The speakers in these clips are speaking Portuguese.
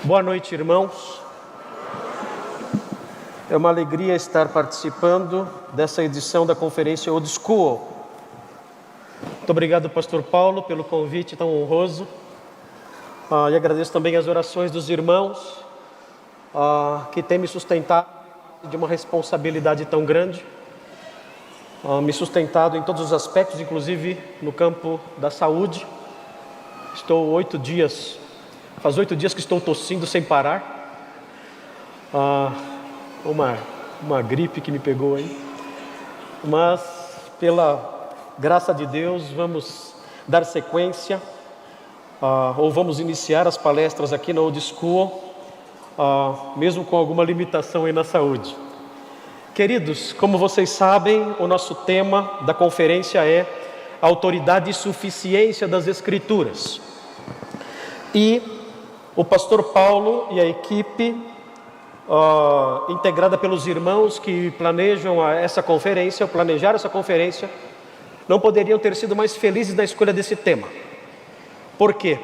Boa noite, irmãos. É uma alegria estar participando dessa edição da conferência Old School. Muito obrigado, pastor Paulo, pelo convite tão honroso. E agradeço também as orações dos irmãos que têm me sustentado de uma responsabilidade tão grande. Me sustentado em todos os aspectos, inclusive no campo da saúde. Faz 8 dias que estou tossindo sem parar. Uma gripe que me pegou aí. Mas, pela graça de Deus, vamos dar sequência, ou vamos iniciar as palestras aqui na Old School, mesmo com alguma limitação aí na saúde. Queridos, como vocês sabem, o nosso tema da conferência é Autoridade e Suficiência das Escrituras. E o pastor Paulo e a equipe, integrada pelos irmãos que planejaram essa conferência, não poderiam ter sido mais felizes na escolha desse tema. Por quê?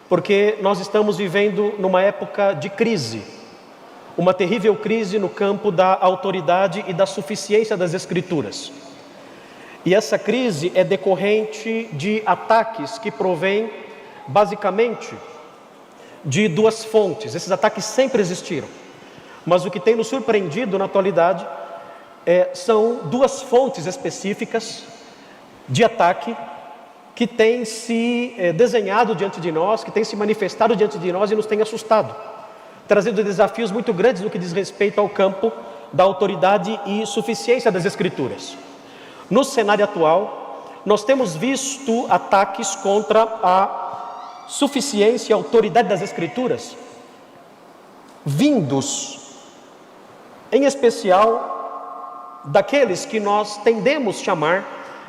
Porque nós estamos vivendo numa época de crise, uma terrível crise no campo da autoridade e da suficiência das Escrituras. E essa crise é decorrente de ataques que provêm, basicamente, de duas fontes. Esses ataques sempre existiram, mas o que tem nos surpreendido na atualidade são duas fontes específicas de ataque que têm se desenhado diante de nós, que têm se manifestado diante de nós e nos têm assustado, trazendo desafios muito grandes no que diz respeito ao campo da autoridade e suficiência das Escrituras. No cenário atual, nós temos visto ataques contra a suficiência e autoridade das Escrituras, vindos, em especial, daqueles que nós tendemos a chamar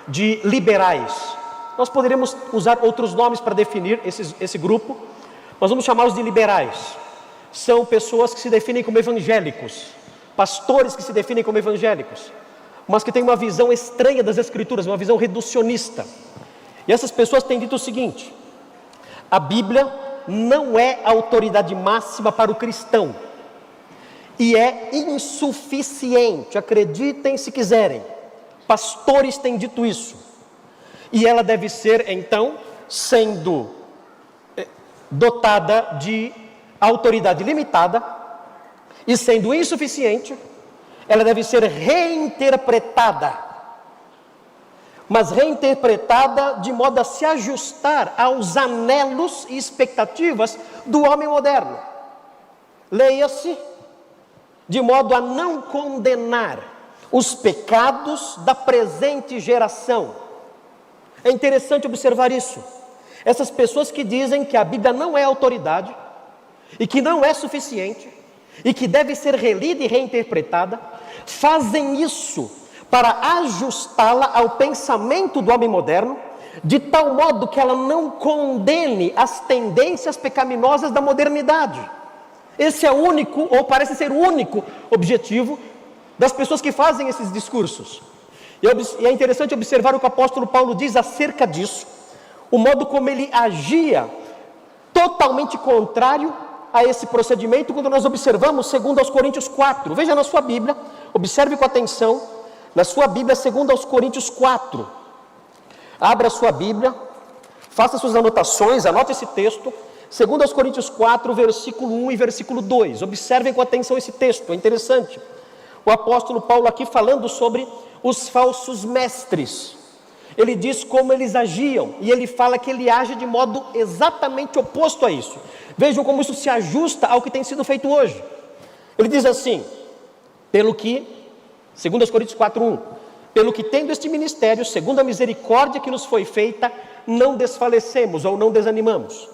de liberais. Nós poderíamos usar outros nomes para definir esse grupo, mas vamos chamá-los de liberais. São pessoas que se definem como evangélicos, pastores que se definem como evangélicos, mas que têm uma visão estranha das Escrituras, uma visão reducionista. E essas pessoas têm dito o seguinte: a Bíblia não é a autoridade máxima para o cristão e é insuficiente, acreditem se quiserem, pastores têm dito isso, e ela deve ser então, sendo dotada de autoridade limitada e sendo insuficiente, ela deve ser reinterpretada, mas reinterpretada de modo a se ajustar aos anelos e expectativas do homem moderno. Leia-se, de modo a não condenar os pecados da presente geração. É interessante observar isso. Essas pessoas que dizem que a Bíblia não é autoridade e que não é suficiente e que deve ser relida e reinterpretada, fazem isso para ajustá-la ao pensamento do homem moderno, de tal modo que ela não condene as tendências pecaminosas da modernidade. Esse é o único, ou parece ser o único, objetivo das pessoas que fazem esses discursos. E é interessante observar o que o apóstolo Paulo diz acerca disso, o modo como ele agia totalmente contrário a esse procedimento, quando nós observamos 2 Coríntios 4. Veja na sua Bíblia, observe com atenção, na sua Bíblia, 2 Coríntios 4. Abra a sua Bíblia, faça suas anotações, anote esse texto, 2 Coríntios 4, versículo 1 e versículo 2. Observem com atenção esse texto, é interessante. O apóstolo Paulo aqui falando sobre os falsos mestres. Ele diz como eles agiam, e ele fala que ele age de modo exatamente oposto a isso. Vejam como isso se ajusta ao que tem sido feito hoje. Ele diz assim, 2 Coríntios 4, 1, pelo que tendo este ministério, segundo a misericórdia que nos foi feita, não desfalecemos ou não desanimamos.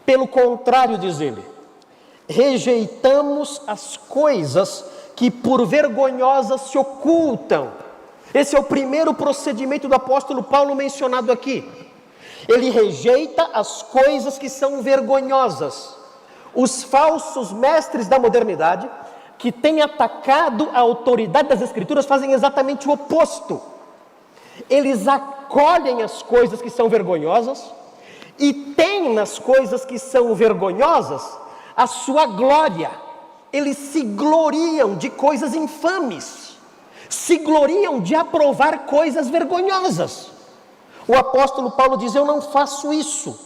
Pelo contrário, diz ele, rejeitamos as coisas que por vergonhosas se ocultam. Esse é o primeiro procedimento do apóstolo Paulo mencionado aqui. Ele rejeita as coisas que são vergonhosas. Os falsos mestres da modernidade, que têm atacado a autoridade das Escrituras, fazem exatamente o oposto. Eles acolhem as coisas que são vergonhosas e têm nas coisas que são vergonhosas a sua glória. Eles se gloriam de coisas infames, se gloriam de aprovar coisas vergonhosas. O apóstolo Paulo diz: eu não faço isso.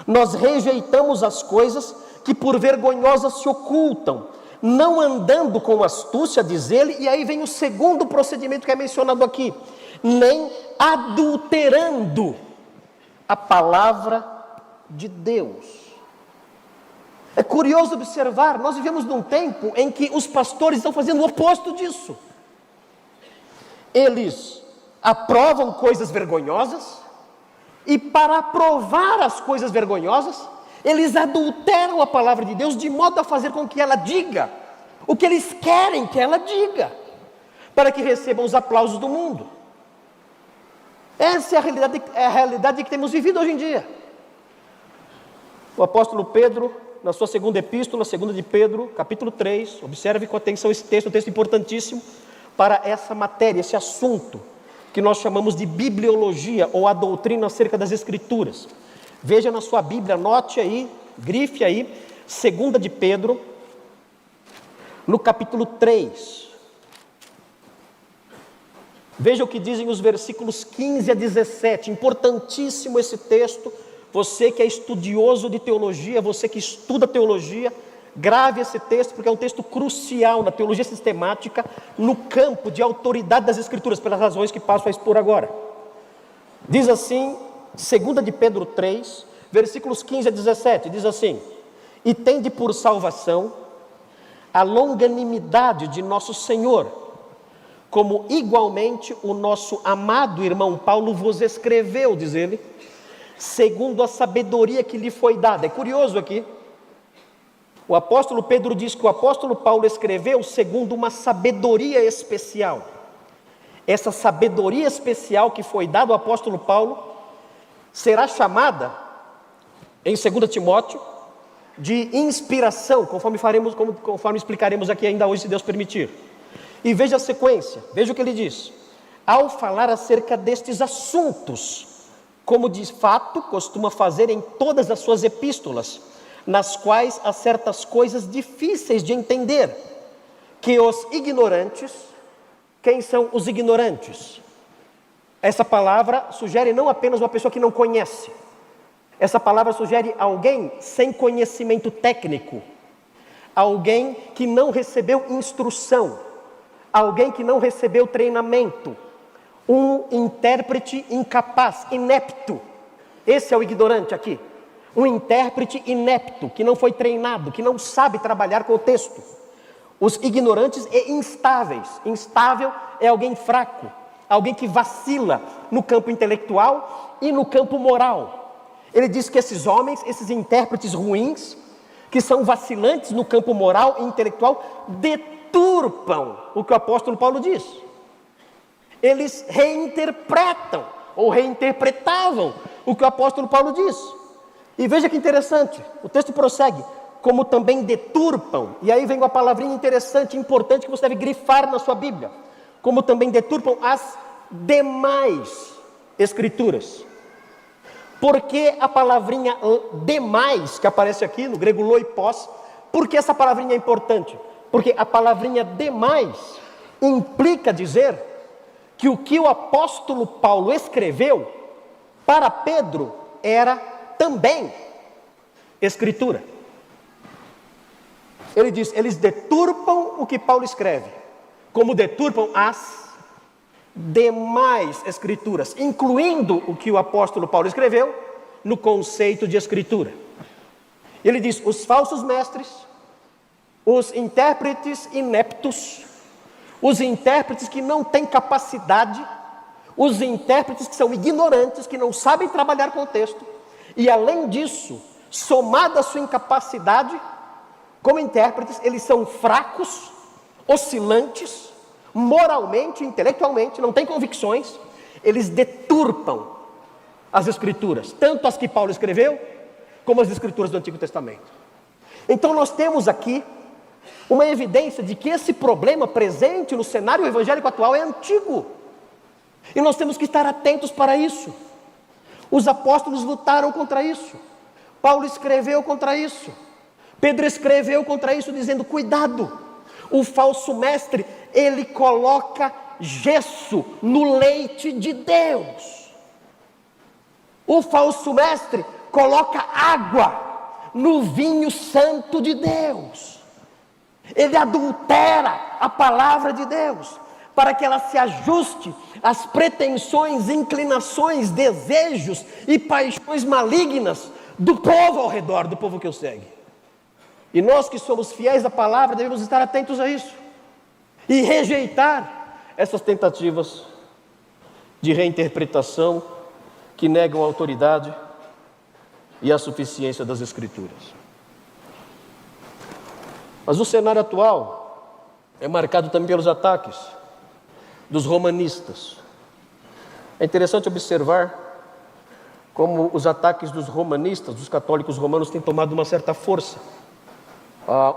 Nós rejeitamos as coisas que por vergonhosas se ocultam, não andando com astúcia, diz ele. E aí vem o segundo procedimento que é mencionado aqui: nem adulterando a palavra de Deus. É curioso observar, nós vivemos num tempo em que os pastores estão fazendo o oposto disso. Eles aprovam coisas vergonhosas, e para aprovar as coisas vergonhosas, eles adulteram a palavra de Deus de modo a fazer com que ela diga o que eles querem que ela diga, para que recebam os aplausos do mundo. Essa é a realidade que temos vivido hoje em dia. O apóstolo Pedro, na sua segunda epístola, 2 de Pedro, capítulo 3, observe com atenção esse texto, um texto importantíssimo para essa matéria, esse assunto que nós chamamos de bibliologia, ou a doutrina acerca das Escrituras. Veja na sua Bíblia, anote aí, grife aí, 2 de Pedro, no capítulo 3. Veja o que dizem os versículos 15 a 17, importantíssimo esse texto. Você que é estudioso de teologia, você que estuda teologia, grave esse texto, porque é um texto crucial na teologia sistemática, no campo de autoridade das Escrituras, pelas razões que passo a expor agora. Diz assim, 2 de Pedro 3, versículos 15 a 17, diz assim: e tende por salvação a longanimidade de nosso Senhor, como igualmente o nosso amado irmão Paulo vos escreveu, diz ele, segundo a sabedoria que lhe foi dada. É curioso aqui, o apóstolo Pedro diz que o apóstolo Paulo escreveu segundo uma sabedoria especial. Essa sabedoria especial que foi dada ao apóstolo Paulo será chamada, em 2 Timóteo, de inspiração, conforme explicaremos aqui ainda hoje, se Deus permitir. E veja a sequência, veja o que ele diz: ao falar acerca destes assuntos, como de fato costuma fazer em todas as suas epístolas, nas quais há certas coisas difíceis de entender, que os ignorantes... Quem são os ignorantes? Essa palavra sugere não apenas uma pessoa que não conhece. Essa palavra sugere alguém sem conhecimento técnico, alguém que não recebeu instrução, alguém que não recebeu treinamento, um intérprete incapaz, inepto. Esse é o ignorante aqui. Um intérprete inepto, que não foi treinado, que não sabe trabalhar com o texto. Os ignorantes e instáveis. Instável é alguém fraco, alguém que vacila no campo intelectual e no campo moral. Ele diz que esses homens, esses intérpretes ruins, que são vacilantes no campo moral e intelectual, deturpam o que o apóstolo Paulo diz. Eles reinterpretam ou reinterpretavam o que o apóstolo Paulo diz. E veja que interessante, o texto prossegue: como também deturpam, e aí vem uma palavrinha interessante, importante, que você deve grifar na sua Bíblia: como também deturpam as demais Escrituras. Por que a palavrinha demais, que aparece aqui no grego loipós, por que essa palavrinha é importante? Porque a palavrinha demais implica dizer que o que o apóstolo Paulo escreveu para Pedro era também Escritura. Ele diz, eles deturpam o que Paulo escreve, como deturpam as demais Escrituras, incluindo o que o apóstolo Paulo escreveu no conceito de Escritura. Ele diz, os falsos mestres, os intérpretes ineptos, os intérpretes que não têm capacidade, os intérpretes que são ignorantes, que não sabem trabalhar com o texto, e além disso, somada a sua incapacidade, como intérpretes, eles são fracos, oscilantes, moralmente, intelectualmente, não têm convicções, eles deturpam as Escrituras, tanto as que Paulo escreveu, como as Escrituras do Antigo Testamento. Então nós temos aqui uma evidência de que esse problema presente no cenário evangélico atual é antigo, e nós temos que estar atentos para isso. Os apóstolos lutaram contra isso, Paulo escreveu contra isso, Pedro escreveu contra isso dizendo: cuidado, o falso mestre, ele coloca gesso no leite de Deus. O falso mestre coloca água no vinho santo de Deus. Ele adultera a palavra de Deus para que ela se ajuste às pretensões, inclinações, desejos e paixões malignas do povo ao redor, do povo que o segue. E nós que somos fiéis à palavra devemos estar atentos a isso e rejeitar essas tentativas de reinterpretação que negam a autoridade e a suficiência das Escrituras. Mas o cenário atual é marcado também pelos ataques dos romanistas. É interessante observar como os ataques dos romanistas, dos católicos romanos, têm tomado uma certa força,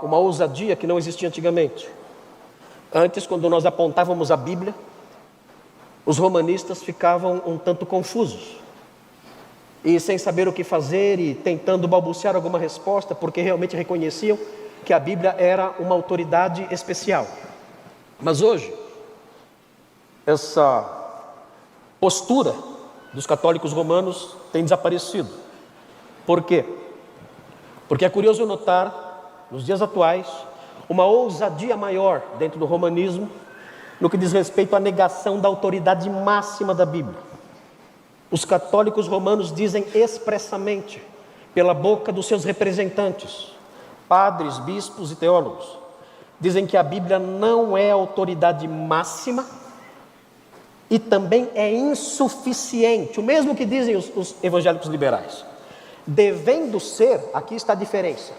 uma ousadia que não existia antigamente. Antes, quando nós apontávamos a Bíblia, os romanistas ficavam um tanto confusos e sem saber o que fazer e tentando balbuciar alguma resposta, porque realmente reconheciam que a Bíblia era uma autoridade especial. Mas hoje, essa postura dos católicos romanos tem desaparecido. Por quê? Porque é curioso notar, nos dias atuais, uma ousadia maior dentro do romanismo no que diz respeito à negação da autoridade máxima da Bíblia. Os católicos romanos dizem expressamente, pela boca dos seus representantes, padres, bispos e teólogos, dizem que a Bíblia não é autoridade máxima e também é insuficiente, o mesmo que dizem os evangélicos liberais. Devendo ser, aqui está a diferença,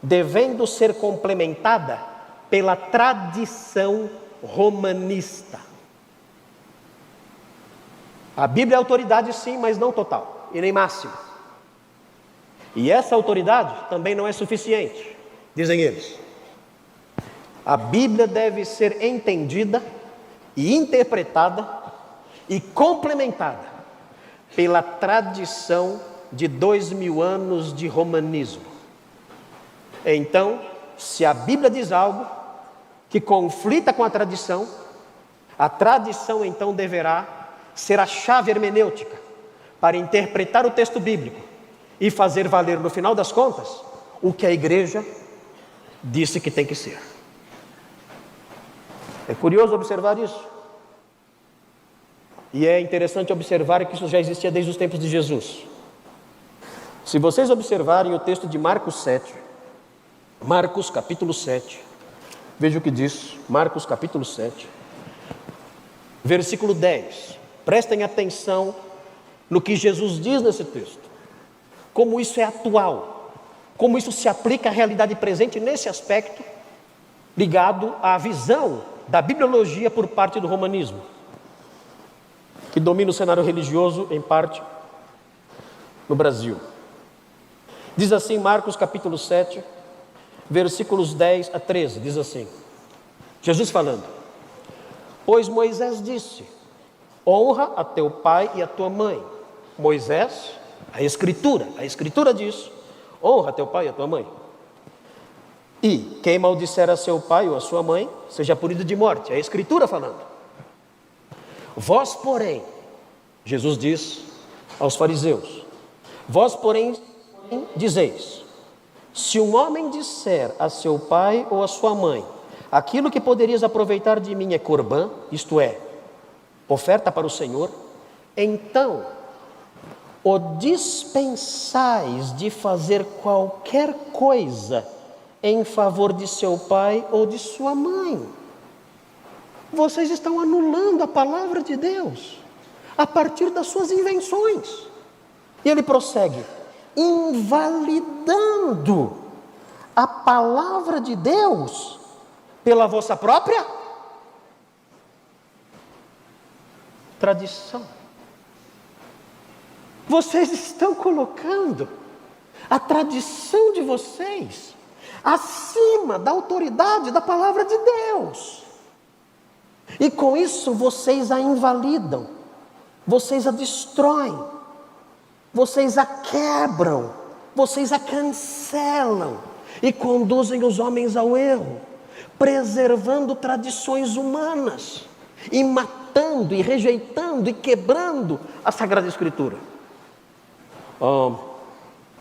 devendo ser complementada pela tradição romanista. A Bíblia é autoridade sim, mas não total e nem máxima. E essa autoridade também não é suficiente, dizem eles. A Bíblia deve ser entendida e interpretada e complementada pela tradição de 2000 anos de romanismo. Então, se a Bíblia diz algo que conflita com a tradição então deverá ser a chave hermenêutica para interpretar o texto bíblico e fazer valer no final das contas o que a igreja disse que tem que ser. É curioso observar isso. E é interessante observar que isso já existia desde os tempos de Jesus. Se vocês observarem o texto de Marcos 7, Marcos capítulo 7, veja o que diz, Marcos capítulo 7, versículo 10. Prestem atenção no que Jesus diz nesse texto. Como isso é atual, como isso se aplica à realidade presente nesse aspecto, ligado à visão da bibliologia por parte do romanismo, que domina o cenário religioso, em parte, no Brasil. Diz assim, Marcos capítulo 7, versículos 10 a 13, diz assim, Jesus falando: pois Moisés disse, honra a teu pai e a tua mãe. Moisés, a escritura diz, honra a teu pai e a tua mãe. E quem maldisser a seu pai ou a sua mãe, seja punido de morte. A escritura falando. Vós, porém, Jesus diz aos fariseus, vós, porém, dizeis, se um homem disser a seu pai ou a sua mãe, aquilo que poderias aproveitar de mim é corbã, isto é, oferta para o Senhor, então o dispensais de fazer qualquer coisa em favor de seu pai ou de sua mãe. Vocês estão anulando a palavra de Deus a partir das suas invenções. E ele prossegue, invalidando a palavra de Deus pela vossa própria tradição. Vocês estão colocando a tradição de vocês acima da autoridade da palavra de Deus. E com isso vocês a invalidam, vocês a destroem, vocês a quebram, vocês a cancelam, e conduzem os homens ao erro, preservando tradições humanas, e matando, e rejeitando, e quebrando a Sagrada Escritura.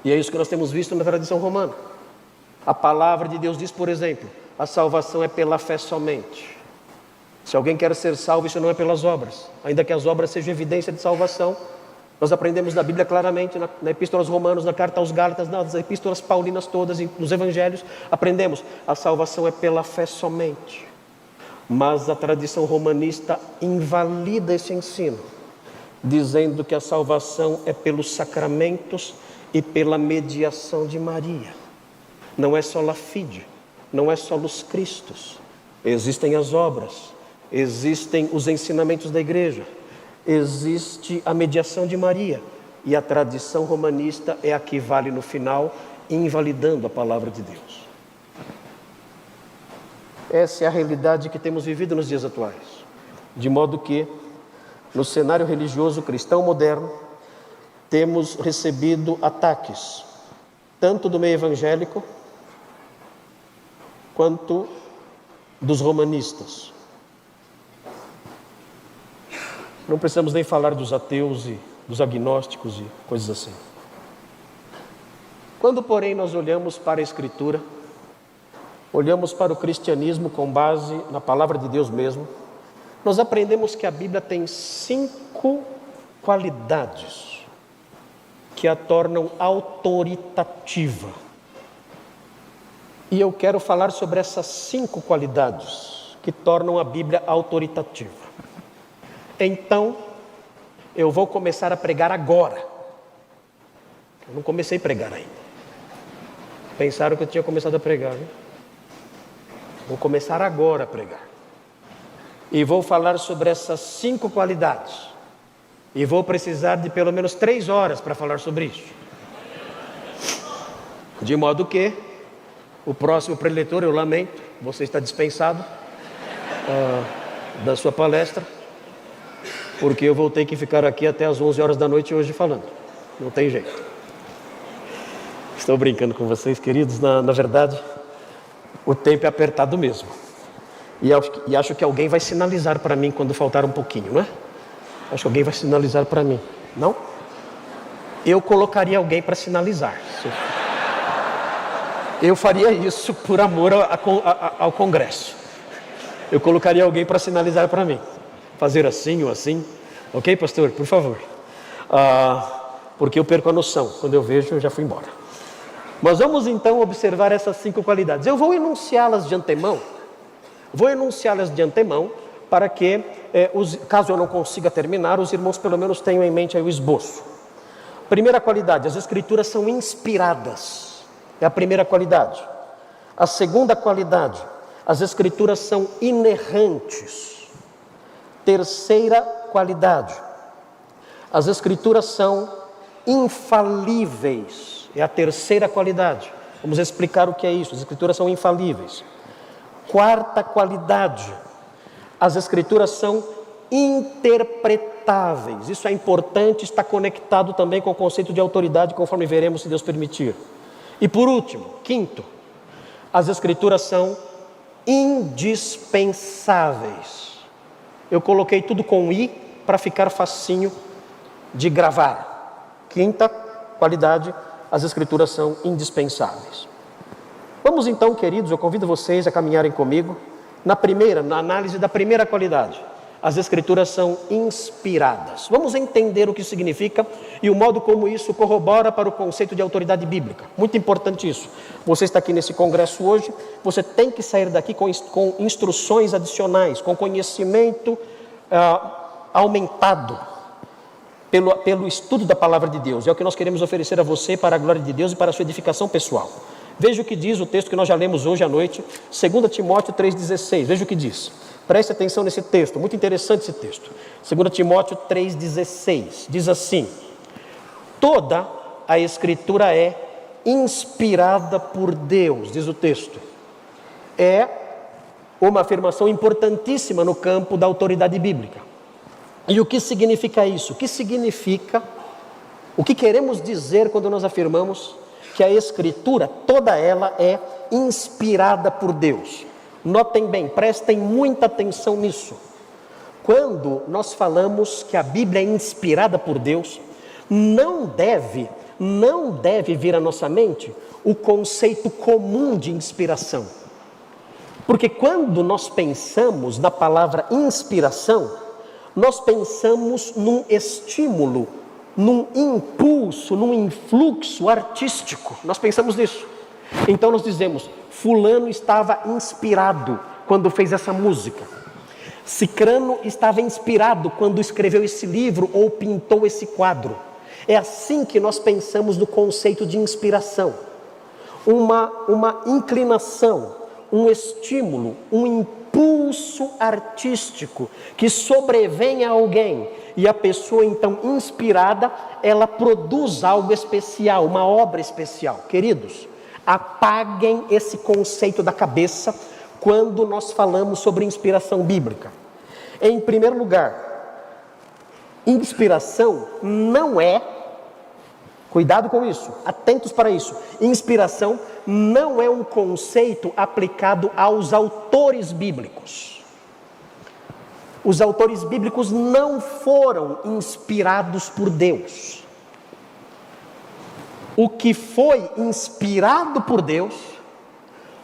E é isso que nós temos visto na tradição romana. A palavra de Deus diz, por exemplo, a salvação é pela fé somente. Se alguém quer ser salvo, isso não é pelas obras, ainda que as obras sejam evidência de salvação. Nós aprendemos da Bíblia claramente, na Epístola aos Romanos, na Carta aos Gálatas, nas Epístolas Paulinas todas, nos Evangelhos, aprendemos, a salvação é pela fé somente. Mas a tradição romanista invalida esse ensino, dizendo que a salvação é pelos sacramentos e pela mediação de Maria. Não é só la fide, não é só los Cristos. Existem as obras, existem os ensinamentos da igreja, existe a mediação de Maria, e a tradição romanista é a que vale no final, invalidando a palavra de Deus. Essa é a realidade que temos vivido nos dias atuais, de modo que, no cenário religioso cristão moderno, temos recebido ataques, tanto do meio evangélico, quanto dos romanistas. Não precisamos nem falar dos ateus e dos agnósticos e coisas assim. Quando, porém, nós olhamos para a Escritura, olhamos para o cristianismo com base na palavra de Deus mesmo, nós aprendemos que a Bíblia tem 5 qualidades que a tornam autoritativa. E eu quero falar sobre essas 5 qualidades que tornam a Bíblia autoritativa. Então, eu vou começar a pregar agora. Eu não comecei a pregar ainda. Pensaram que eu tinha começado a pregar, né? Vou começar agora a pregar. E vou falar sobre essas 5 qualidades. E vou precisar de pelo menos 3 horas para falar sobre isso. De modo que, o próximo preletor, eu lamento, você está dispensado da sua palestra, porque eu vou ter que ficar aqui até as 11 horas da noite hoje falando. Não tem jeito. Estou brincando com vocês, queridos. Na verdade, o tempo é apertado mesmo. E acho que alguém vai sinalizar para mim quando faltar um pouquinho, não é? Acho que alguém vai sinalizar para mim. Não? Eu colocaria alguém para sinalizar. Eu faria isso por amor ao Congresso. Eu colocaria alguém para sinalizar para mim. Fazer assim ou assim. Ok, pastor? Por favor. Porque eu perco a noção. Quando eu vejo, eu já fui embora. Mas vamos então observar essas 5 qualidades. Eu vou enunciá-las de antemão. Para que, caso eu não consiga terminar, os irmãos pelo menos tenham em mente aí o esboço. Primeira qualidade, as Escrituras são inspiradas. É a primeira qualidade. A segunda qualidade, as Escrituras são inerrantes. Terceira qualidade, as Escrituras são infalíveis. É a terceira qualidade. Vamos explicar o que é isso. As Escrituras são infalíveis. Quarta qualidade, as Escrituras são interpretáveis. Isso é importante, está conectado também com o conceito de autoridade, conforme veremos, se Deus permitir. E por último, quinto, as Escrituras são indispensáveis. Eu coloquei tudo com I para ficar facinho de gravar. Quinta qualidade, as Escrituras são indispensáveis. Vamos então, queridos, eu convido vocês a caminharem comigo na análise da primeira qualidade. As Escrituras são inspiradas. Vamos entender o que significa e o modo como isso corrobora para o conceito de autoridade bíblica. Muito importante isso. Você está aqui nesse congresso hoje, você tem que sair daqui com instruções adicionais, com conhecimento aumentado pelo estudo da palavra de Deus. É o que nós queremos oferecer a você para a glória de Deus e para a sua edificação pessoal. Veja o que diz o texto que nós já lemos hoje à noite, 2 Timóteo 3,16. Veja o que diz. Preste atenção nesse texto, muito interessante esse texto. 2 Timóteo 3,16. Diz assim: toda a Escritura é inspirada por Deus, diz o texto. É uma afirmação importantíssima no campo da autoridade bíblica. E o que significa isso? O que queremos dizer quando nós afirmamos que a Escritura, toda ela é inspirada por Deus. Notem bem, prestem muita atenção nisso. Quando nós falamos que a Bíblia é inspirada por Deus, não deve vir à nossa mente o conceito comum de inspiração. Porque quando nós pensamos na palavra inspiração, nós pensamos num estímulo, num impulso, num influxo artístico. Nós pensamos nisso. Então nós dizemos, fulano estava inspirado quando fez essa música. Cicrano estava inspirado quando escreveu esse livro ou pintou esse quadro. É assim que nós pensamos no conceito de inspiração. Uma inclinação, um estímulo, um impulso artístico que sobrevém a alguém. E a pessoa então inspirada, ela produz algo especial, uma obra especial. Queridos, apaguem esse conceito da cabeça quando nós falamos sobre inspiração bíblica. Em primeiro lugar, inspiração não é, cuidado com isso, atentos para isso, inspiração não é um conceito aplicado aos autores bíblicos. Os autores bíblicos não foram inspirados por Deus. O que foi inspirado por Deus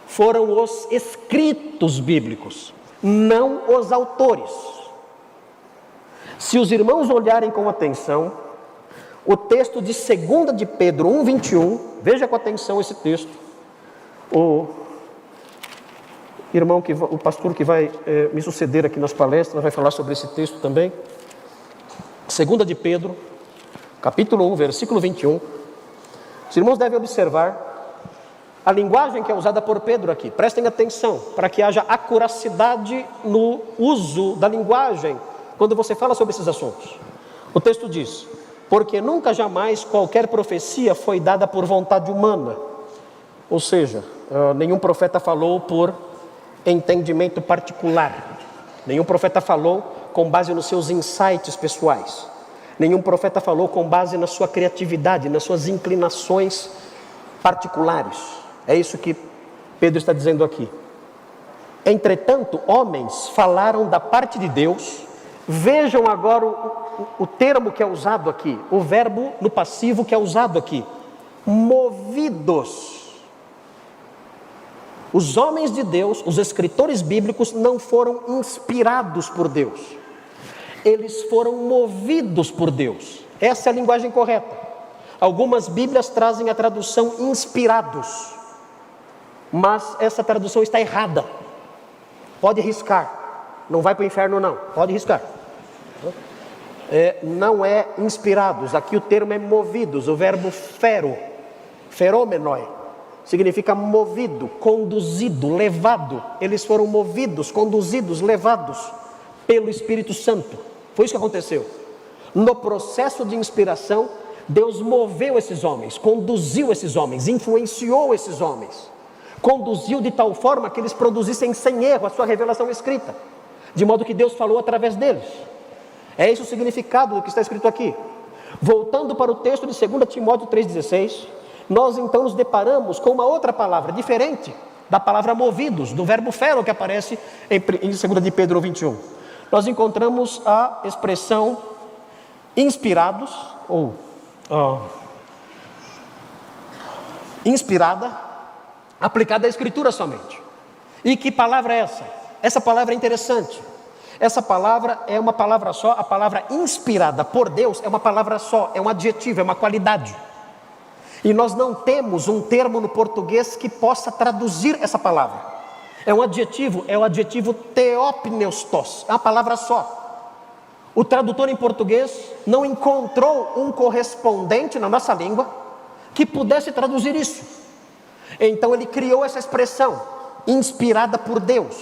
foram os escritos bíblicos, não os autores. Se os irmãos olharem com atenção, o texto de 2 de Pedro 1:21, veja com atenção esse texto. O irmão, o pastor que vai me suceder aqui nas palestras, vai falar sobre esse texto também. 2 de Pedro, capítulo 1, versículo 21. Os irmãos devem observar a linguagem que é usada por Pedro aqui. Prestem atenção, para que haja acuracidade no uso da linguagem, quando você fala sobre esses assuntos. O texto diz, porque nunca jamais qualquer profecia foi dada por vontade humana. Ou seja, nenhum profeta falou por entendimento particular. Nenhum profeta falou com base nos seus insights pessoais. Nenhum profeta falou com base na sua criatividade, nas suas inclinações particulares. É isso que Pedro está dizendo aqui. Entretanto, homens falaram da parte de Deus. Vejam agora o termo que é usado aqui, o verbo no passivo que é usado aqui. Movidos. Os homens de Deus, os escritores bíblicos, não foram inspirados por Deus. Eles foram movidos por Deus. Essa é a linguagem correta. Algumas Bíblias trazem a tradução inspirados, mas essa tradução está errada. Pode riscar. Não vai para o inferno não, pode riscar. Não é inspirados, aqui o termo é movidos. O verbo ferômenoi, significa movido, conduzido, levado. Eles foram movidos, conduzidos, levados pelo Espírito Santo. Foi isso que aconteceu. No processo de inspiração, Deus moveu esses homens, conduziu esses homens, influenciou esses homens, conduziu de tal forma que eles produzissem sem erro a sua revelação escrita, de modo que Deus falou através deles. É esse o significado do que está escrito aqui. Voltando para o texto de 2 Timóteo 3,16, nós então nos deparamos com uma outra palavra, diferente da palavra movidos, do verbo fero que aparece em 2 de Pedro 21. Nós encontramos a expressão inspirados, ou inspirada, aplicada à Escritura somente. E que palavra é essa? Essa palavra é interessante. Essa palavra é uma palavra só. A palavra inspirada por Deus é uma palavra só, é um adjetivo, é uma qualidade. E nós não temos um termo no português que possa traduzir essa palavra. É um adjetivo, é o adjetivo theopneustos, é uma palavra só. O tradutor em português não encontrou um correspondente na nossa língua que pudesse traduzir isso. Então ele criou essa expressão, inspirada por Deus,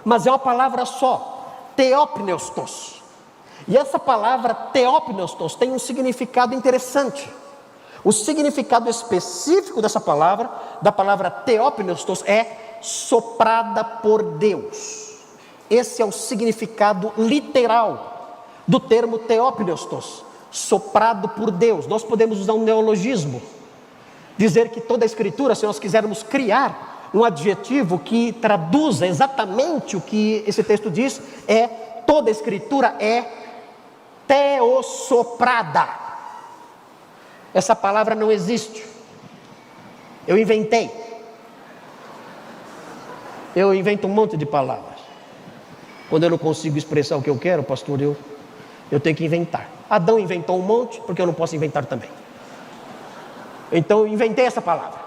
mas é uma palavra só, theopneustos. E essa palavra theopneustos tem um significado interessante. O significado específico dessa palavra, da palavra theopneustos, é soprada por Deus. Esse é o significado literal do termo theopneustos, soprado por Deus. Nós podemos usar um neologismo. dizer que toda a Escritura, se nós quisermos criar um adjetivo que traduza exatamente o que esse texto diz, toda a Escritura é teossoprada. Essa palavra não existe. Eu inventei. Eu invento um monte de palavras. Quando eu não consigo expressar o que eu quero, pastor, eu tenho que inventar. Adão inventou um monte, porque eu não posso inventar também. Então eu inventei essa palavra.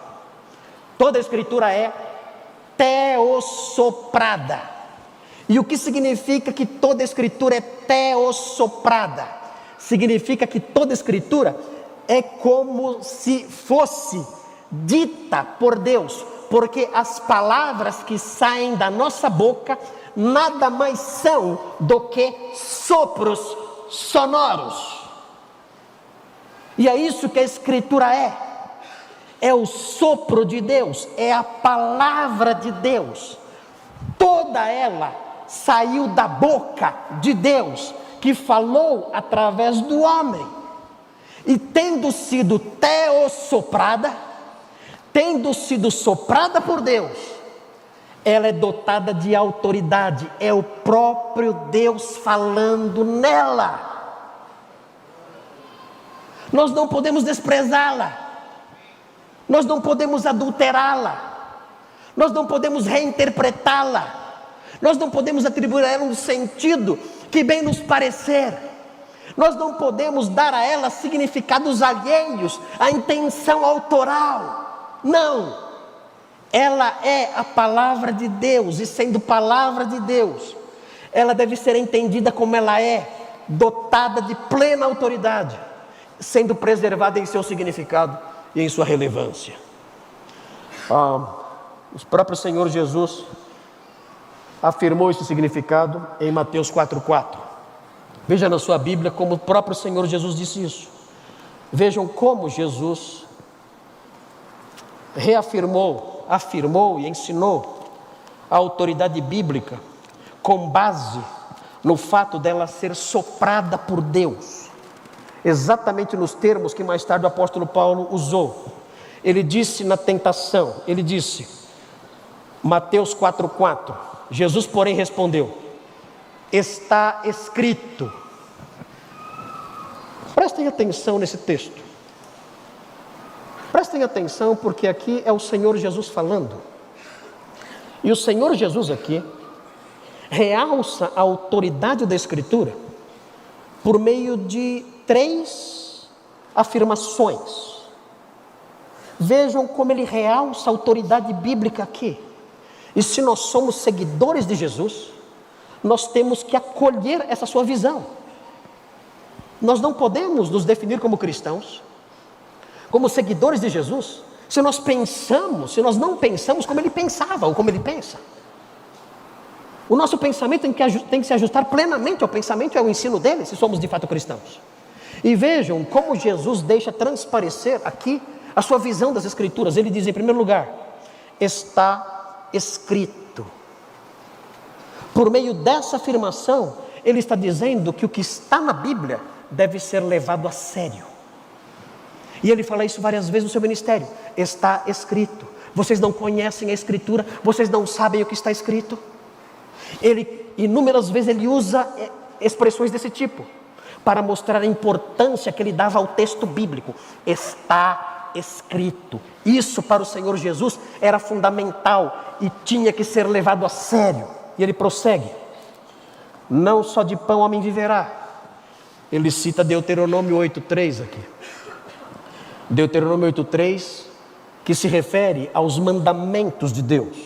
Toda a Escritura é teossoprada. E o que significa que toda a Escritura é teossoprada? Significa que toda a Escritura é como se fosse dita por Deus, porque as palavras que saem da nossa boca nada mais são do que sopros sonoros. E é isso que a Escritura é o sopro de Deus, é a palavra de Deus. Toda ela saiu da boca de Deus, que falou através do homem. E tendo sido teossoprada, tendo sido soprada por Deus, ela é dotada de autoridade, é o próprio Deus falando nela. Nós não podemos desprezá-la, nós não podemos adulterá-la, nós não podemos reinterpretá-la, nós não podemos atribuir a ela um sentido que bem nos parecer, nós não podemos dar a ela significados alheios à intenção autoral. Não, ela é a palavra de Deus, e sendo palavra de Deus, ela deve ser entendida como ela é, dotada de plena autoridade, sendo preservada em seu significado e em sua relevância. O próprio Senhor Jesus afirmou esse significado em Mateus 4,4. Veja na sua Bíblia como o próprio Senhor Jesus disse isso. Vejam como Jesus afirmou e ensinou a autoridade bíblica com base no fato dela ser soprada por Deus, exatamente nos termos que mais tarde o apóstolo Paulo usou. Ele disse na tentação, ele disse, Mateus 4,4, Jesus porém respondeu, está escrito. Prestem atenção nesse texto. Prestem atenção, porque aqui é o Senhor Jesus falando. E o Senhor Jesus aqui realça a autoridade da Escritura por meio de 3 afirmações. Vejam como ele realça a autoridade bíblica aqui. E se nós somos seguidores de Jesus, nós temos que acolher essa sua visão. Nós não podemos nos definir como cristãos, como seguidores de Jesus, se nós não pensamos como ele pensava ou como ele pensa. O nosso pensamento tem que se ajustar plenamente ao pensamento e ao ensino dele, se somos de fato cristãos. E vejam como Jesus deixa transparecer aqui a sua visão das Escrituras. Ele diz, em primeiro lugar, está escrito. Por meio dessa afirmação, ele está dizendo que o que está na Bíblia deve ser levado a sério. E ele fala isso várias vezes no seu ministério. Está escrito. Vocês não conhecem a Escritura, vocês não sabem o que está escrito. Ele, inúmeras vezes, ele usa expressões desse tipo, para mostrar a importância que ele dava ao texto bíblico. Está escrito. Isso para o Senhor Jesus era fundamental e tinha que ser levado a sério. E ele prossegue, não só de pão o homem viverá. Ele cita Deuteronômio 8,3 aqui. Deuteronômio 8,3, que se refere aos mandamentos de Deus.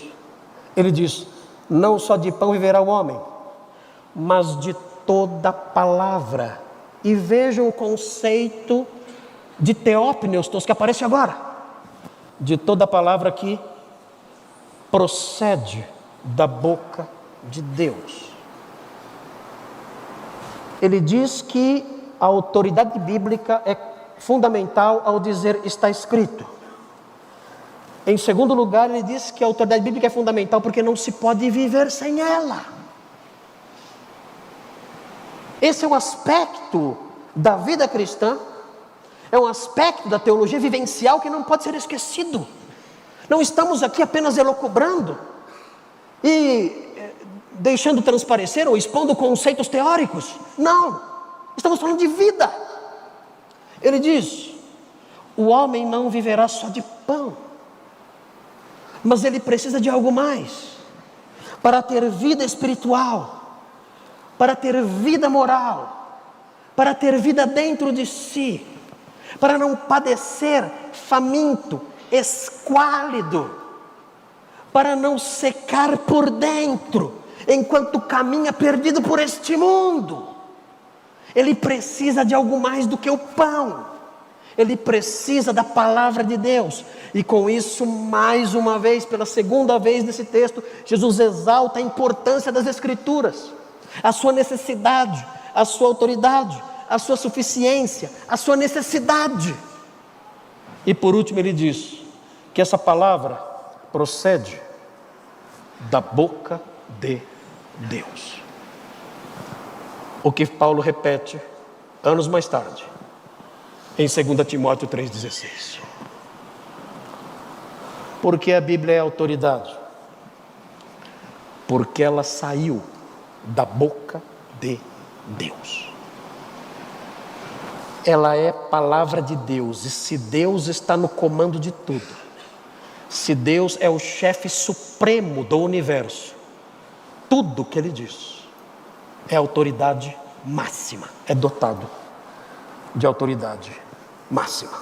Ele diz, não só de pão viverá o homem, mas de toda palavra. E vejam o conceito de teópneustos que aparece agora. De toda palavra que procede da boca de Deus. Ele diz que a autoridade bíblica é fundamental ao dizer está escrito. Em segundo lugar, ele diz que a autoridade bíblica é fundamental porque não se pode viver sem ela. Esse é um aspecto da vida cristã É um aspecto da teologia vivencial que não pode ser esquecido. Não estamos aqui apenas elucubrando e deixando transparecer ou expondo conceitos teóricos. Não, estamos falando de vida. Ele diz: o homem não viverá só de pão, mas ele precisa de algo mais, para ter vida espiritual, para ter vida moral, para ter vida dentro de si, para não padecer faminto, esquálido, para não secar por dentro, enquanto caminha perdido por este mundo. Ele precisa de algo mais do que o pão. Ele precisa da palavra de Deus. E com isso, mais uma vez, pela segunda vez nesse texto, Jesus exalta a importância das Escrituras, a sua necessidade, a sua autoridade, a sua suficiência, a sua necessidade. E por último ele diz que essa palavra procede da boca de Deus. O que Paulo repete anos mais tarde, em 2 Timóteo 3,16. Por que a Bíblia é autoridade? Porque ela saiu da boca de Deus. Ela é palavra de Deus, e se Deus está no comando de tudo, se Deus é o chefe supremo do universo, tudo que Ele diz é autoridade máxima, é dotado de autoridade máxima.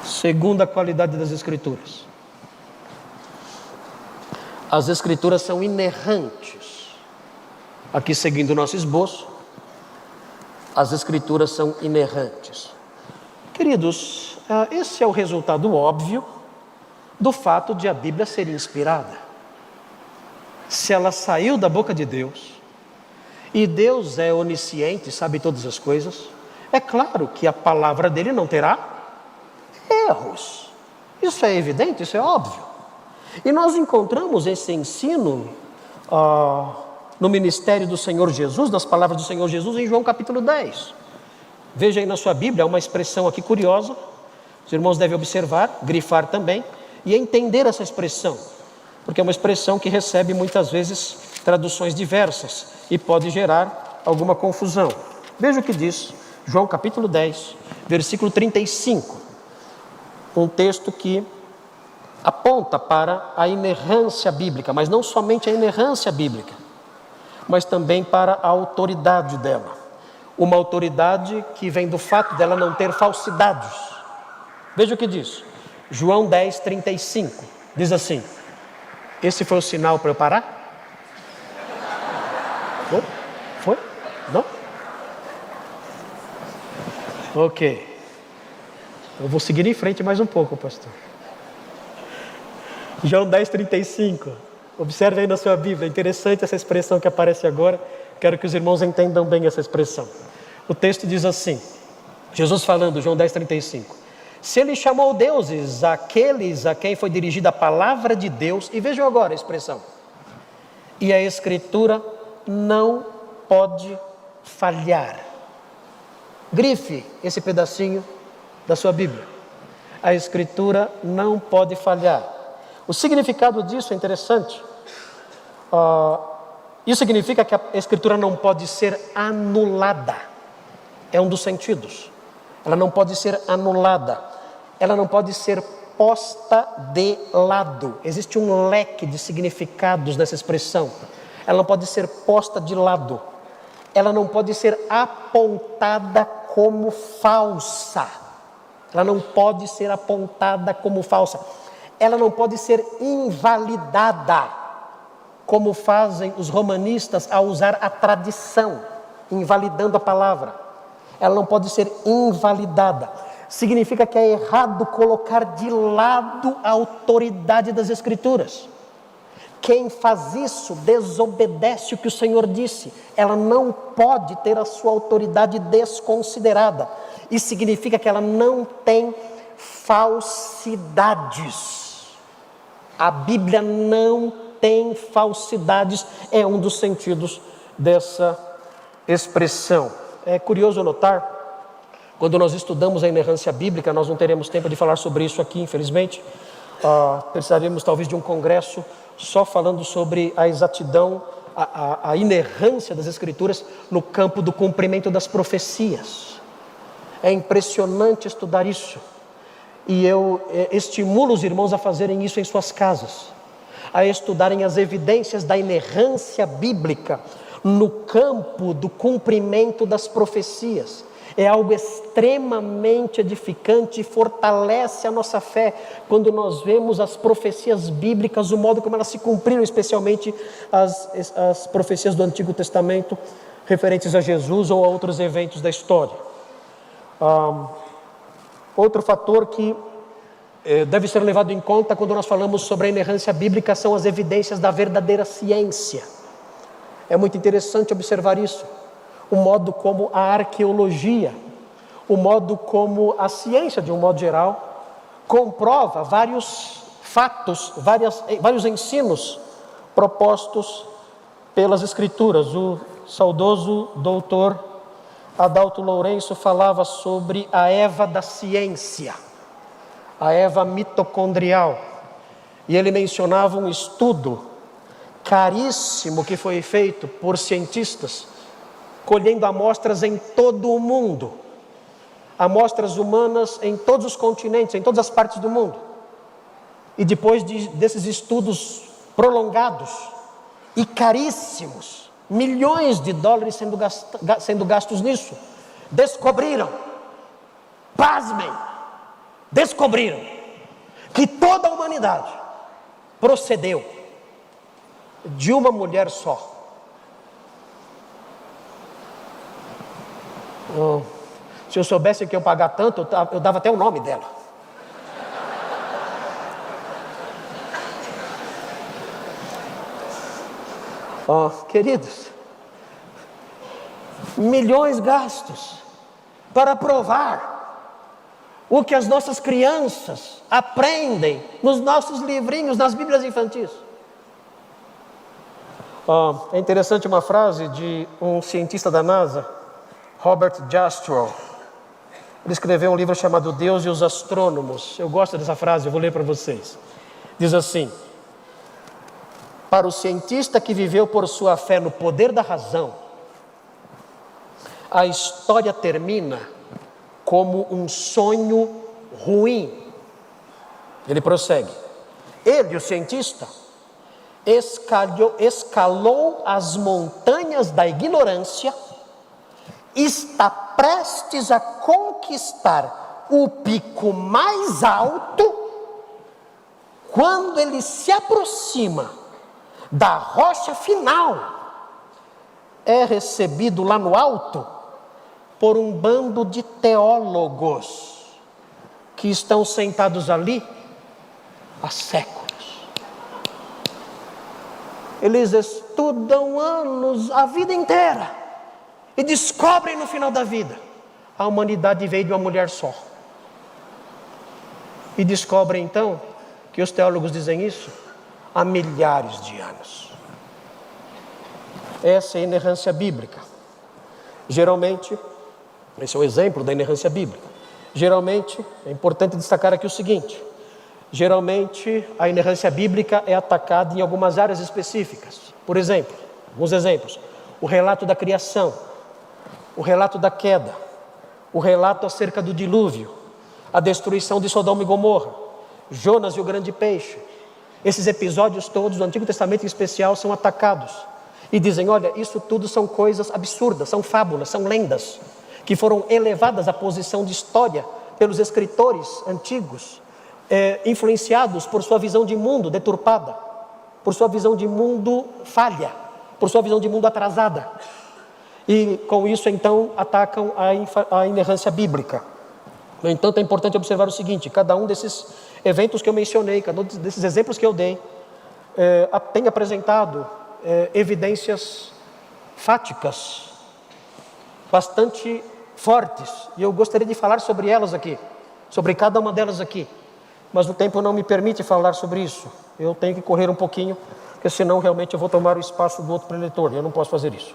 Segunda qualidade das Escrituras: as Escrituras são inerrantes. Aqui seguindo o nosso esboço, as Escrituras são inerrantes. Queridos, esse é o resultado óbvio do fato de a Bíblia ser inspirada. Se ela saiu da boca de Deus, e Deus é onisciente, sabe todas as coisas, é claro que a palavra dele não terá erros. Isso é evidente, isso é óbvio. E nós encontramos esse ensino no ministério do Senhor Jesus, nas palavras do Senhor Jesus em João capítulo 10. Veja aí na sua Bíblia, há uma expressão aqui curiosa. Os irmãos devem observar, grifar também, e entender essa expressão, porque é uma expressão que recebe muitas vezes traduções diversas e pode gerar alguma confusão. Veja o que diz João capítulo 10, versículo 35. Um texto que aponta para a inerrância bíblica, mas não somente a inerrância bíblica, mas também para a autoridade dela. Uma autoridade que vem do fato dela não ter falsidades. Veja o que diz. João 10, 35. Diz assim. Esse foi o sinal para eu parar? Foi? Foi? Não? Ok. Eu vou seguir em frente mais um pouco, pastor. João 10, 35. Observe aí na sua Bíblia, é interessante essa expressão que aparece agora. Quero que os irmãos entendam bem essa expressão. O texto diz assim, Jesus falando, João 10, 35. Se ele chamou deuses aqueles a quem foi dirigida a palavra de Deus, e vejam agora a expressão, e a Escritura não pode falhar. Grife esse pedacinho da sua Bíblia. A Escritura não pode falhar. O significado disso é interessante. Isso significa que a Escritura não pode ser anulada. É um dos sentidos. Ela não pode ser anulada. Ela não pode ser posta de lado. Existe um leque de significados nessa expressão. Ela não pode ser posta de lado. Ela não pode ser apontada como falsa. Ela não pode ser apontada como falsa. Ela não pode ser invalidada, como fazem os romanistas ao usar a tradição, invalidando a palavra. Ela não pode ser invalidada. Significa que é errado colocar de lado a autoridade das Escrituras. Quem faz isso desobedece o que o Senhor disse. Ela não pode ter a sua autoridade desconsiderada. Isso significa que ela não tem falsidades. A Bíblia não tem falsidades, é um dos sentidos dessa expressão. É curioso notar, quando nós estudamos a inerrância bíblica, nós não teremos tempo de falar sobre isso aqui, infelizmente. Precisaremos talvez de um congresso só falando sobre a exatidão, a inerrância das Escrituras no campo do cumprimento das profecias. É impressionante estudar isso. E eu estimulo os irmãos a fazerem isso em suas casas, a estudarem as evidências da inerrância bíblica no campo do cumprimento das profecias. É algo extremamente edificante e fortalece a nossa fé quando nós vemos as profecias bíblicas, o modo como elas se cumpriram, especialmente as profecias do Antigo Testamento referentes a Jesus ou a outros eventos da história. Outro fator que deve ser levado em conta quando nós falamos sobre a inerrância bíblica são as evidências da verdadeira ciência. É muito interessante observar isso. O modo como a arqueologia, o modo como a ciência, de um modo geral, comprova vários fatos, vários ensinos propostos pelas Escrituras. O saudoso doutor Adalto Lourenço falava sobre a Eva da ciência, a Eva mitocondrial, e ele mencionava um estudo caríssimo que foi feito por cientistas, colhendo amostras em todo o mundo, amostras humanas em todos os continentes, em todas as partes do mundo. E depois desses estudos prolongados e caríssimos, milhões de dólares sendo gastos nisso, descobriram, pasmem, descobriram que toda a humanidade procedeu de uma mulher só. Se eu soubesse que eu pagar tanto, eu dava até o nome dela. Queridos, milhões gastos para provar o que as nossas crianças aprendem nos nossos livrinhos, nas Bíblias infantis. É interessante uma frase de um cientista da NASA, Robert Jastrow. Ele escreveu um livro chamado Deus e os Astrônomos. Eu gosto dessa frase, eu vou ler para vocês. Diz assim: para o cientista que viveu por sua fé no poder da razão, a história termina como um sonho ruim. Ele prossegue. Ele, o cientista, escalou as montanhas da ignorância, está prestes a conquistar o pico mais alto, quando ele se aproxima da rocha final, é recebido lá no alto por um bando de teólogos que estão sentados ali há séculos. Eles estudam anos, a vida inteira, e descobrem no final da vida: a humanidade veio de uma mulher só. E descobrem então que os teólogos dizem isso há milhares de anos. Essa é a inerrância bíblica. Geralmente, esse é o exemplo da inerrância bíblica. Geralmente, é importante destacar aqui o seguinte: geralmente a inerrância bíblica é atacada em algumas áreas específicas. Por exemplo, alguns exemplos: o relato da criação, o relato da queda, o relato acerca do dilúvio, a destruição de Sodoma e Gomorra, Jonas e o grande peixe. Esses episódios todos do Antigo Testamento em especial são atacados e dizem: olha, isso tudo são coisas absurdas, são fábulas, são lendas que foram elevadas à posição de história pelos escritores antigos, influenciados por sua visão de mundo deturpada, por sua visão de mundo falha, por sua visão de mundo atrasada. E com isso então atacam a inerrância bíblica. No entanto, é importante observar o seguinte: cada um desses eventos que eu mencionei, cada um desses exemplos que eu dei, tem apresentado evidências fáticas bastante fortes, e eu gostaria de falar sobre elas aqui, sobre cada uma delas aqui, mas o tempo não me permite falar sobre isso. Eu tenho que correr um pouquinho, porque senão realmente eu vou tomar o espaço do outro preletor, e eu não posso fazer isso.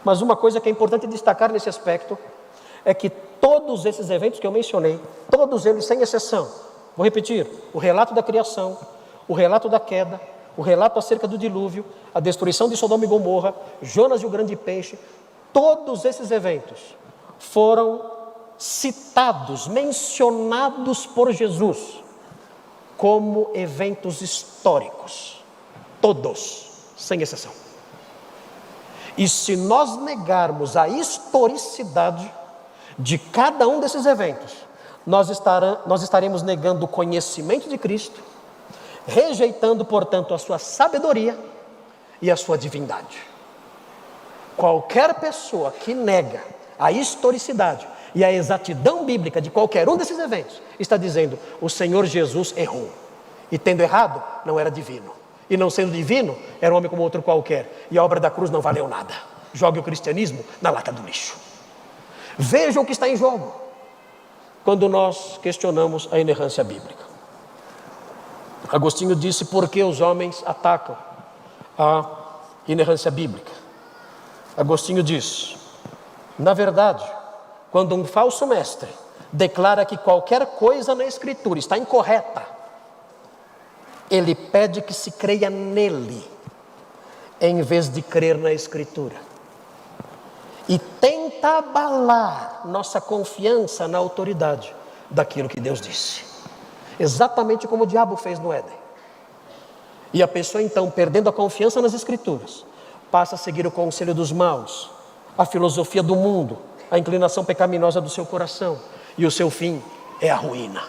Mas uma coisa que é importante destacar nesse aspecto é que todos esses eventos que eu mencionei, todos eles sem exceção, vou repetir, o relato da criação, o relato da queda, o relato acerca do dilúvio, a destruição de Sodoma e Gomorra, Jonas e o grande peixe, todos esses eventos foram citados, mencionados por Jesus como eventos históricos, todos, sem exceção. E se nós negarmos a historicidade de cada um desses eventos, nós estaremos negando o conhecimento de Cristo, rejeitando, portanto, a sua sabedoria e a sua divindade. Qualquer pessoa que nega a historicidade e a exatidão bíblica de qualquer um desses eventos, está dizendo, o Senhor Jesus errou. E tendo errado, não era divino. E não sendo divino, era um homem como outro qualquer. E a obra da cruz não valeu nada. Jogue o cristianismo na lata do lixo. Veja o que está em jogo quando nós questionamos a inerrância bíblica. Agostinho disse por que os homens atacam a inerrância bíblica. Agostinho diz, na verdade, quando um falso mestre declara que qualquer coisa na Escritura está incorreta, ele pede que se creia nele, em vez de crer na Escritura. E tenta abalar nossa confiança na autoridade daquilo que Deus disse. Exatamente como o diabo fez no Éden. E a pessoa então, perdendo a confiança nas Escrituras, passa a seguir o conselho dos maus, a filosofia do mundo, a inclinação pecaminosa do seu coração. E o seu fim é a ruína.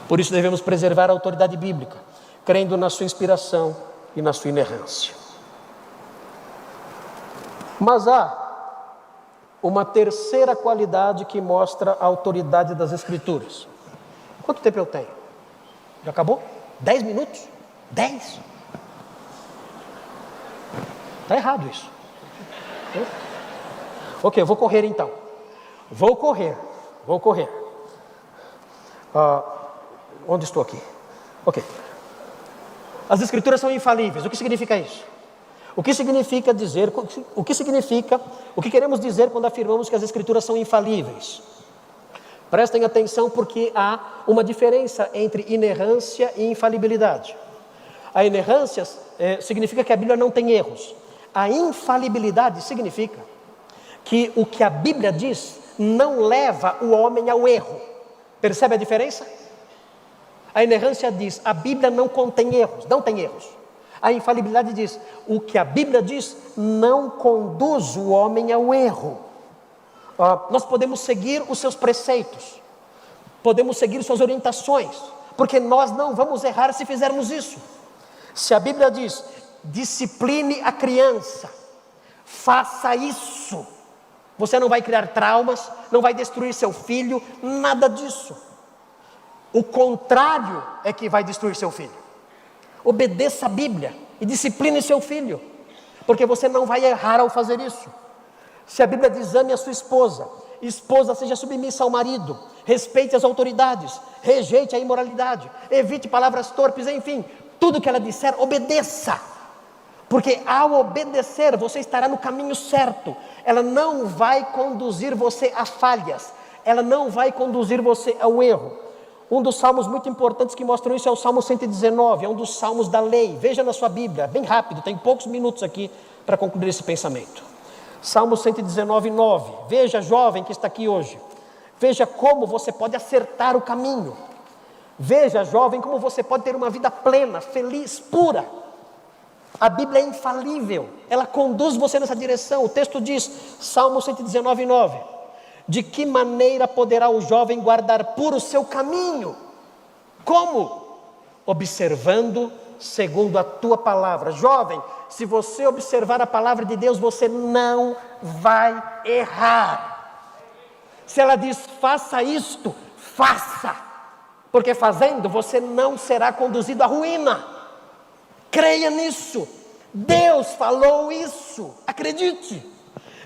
Por isso devemos preservar a autoridade bíblica, crendo na sua inspiração e na sua inerrância. Mas há uma terceira qualidade que mostra a autoridade das Escrituras. Quanto tempo eu tenho? Já acabou? 10 minutos? 10? Está errado isso. Ok, eu vou correr então. Vou correr. Onde estou aqui? Ok. As Escrituras são infalíveis. O que significa isso? O que queremos dizer quando afirmamos que as Escrituras são infalíveis? Prestem atenção porque há uma diferença entre inerrância e infalibilidade. A inerrância significa que a Bíblia não tem erros. A infalibilidade significa que o que a Bíblia diz não leva o homem ao erro. Percebe a diferença? A inerrância diz, a Bíblia não contém erros, não tem erros. A infalibilidade diz, o que a Bíblia diz não conduz o homem ao erro. Nós podemos seguir os seus preceitos, podemos seguir suas orientações, porque nós não vamos errar se fizermos isso. Se a Bíblia diz, discipline a criança, faça isso, você não vai criar traumas, não vai destruir seu filho, nada disso. O contrário é que vai destruir seu filho. Obedeça a Bíblia e discipline seu filho, porque você não vai errar ao fazer isso. Se a Bíblia diz, ame a sua esposa, esposa seja submissa ao marido, respeite as autoridades, rejeite a imoralidade, evite palavras torpes, enfim, tudo que ela disser, obedeça. Porque ao obedecer, você estará no caminho certo. Ela não vai conduzir você a falhas, ela não vai conduzir você ao erro. Um dos salmos muito importantes que mostram isso é o Salmo 119, é um dos salmos da lei. Veja na sua Bíblia, bem rápido, tem poucos minutos aqui para concluir esse pensamento. Salmo 119, 9. Veja, jovem que está aqui hoje, veja como você pode acertar o caminho. Veja, jovem, como você pode ter uma vida plena, feliz, pura. A Bíblia é infalível, ela conduz você nessa direção. O texto diz, Salmo 119, 9. De que maneira poderá o jovem guardar puro o seu caminho? Como? Observando segundo a tua palavra. Jovem, se você observar a palavra de Deus, você não vai errar. Se ela diz, faça isto, faça. Porque fazendo, você não será conduzido à ruína. Creia nisso. Deus falou isso. Acredite.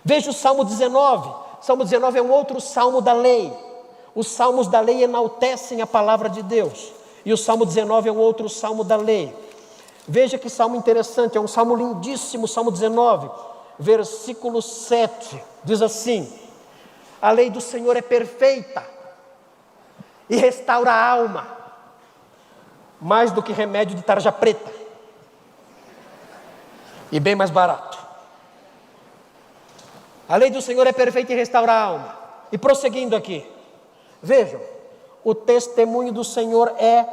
Veja o Salmo 19. Salmo 19 é um outro salmo da lei. Os salmos da lei enaltecem a palavra de Deus. E o Salmo 19 é um outro salmo da lei. Veja que salmo interessante, é um salmo lindíssimo, Salmo 19. versículo 7, diz assim: a lei do Senhor é perfeita e restaura a alma, mais do que remédio de tarja preta, e bem mais barato. A lei do Senhor é perfeita e restaura a alma. E prosseguindo aqui, vejam, o testemunho do Senhor é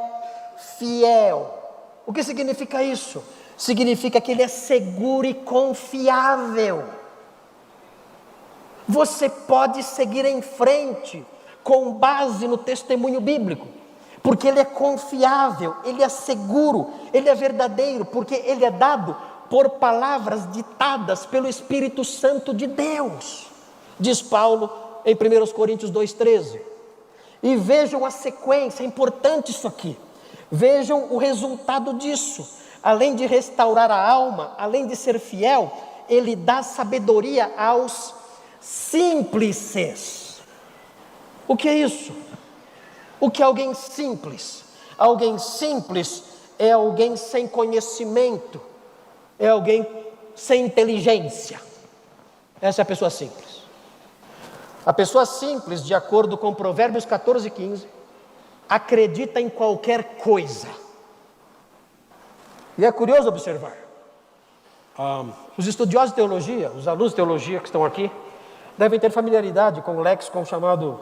fiel. O que significa isso? Significa que ele é seguro e confiável. Você pode seguir em frente com base no testemunho bíblico, porque ele é confiável, ele é seguro, ele é verdadeiro, porque ele é dado por palavras ditadas pelo Espírito Santo de Deus, diz Paulo em 1 Coríntios 2,13. E vejam a sequência, é importante isso aqui. Vejam o resultado disso. Além de restaurar a alma, além de ser fiel, ele dá sabedoria aos simples. O que é isso? O que é alguém simples? Alguém simples é alguém sem conhecimento, é alguém sem inteligência. Essa é a pessoa simples. A pessoa simples, de acordo com Provérbios 14:15, acredita em qualquer coisa. E é curioso observar, os estudiosos de teologia, os alunos de teologia que estão aqui, devem ter familiaridade com o léxico chamado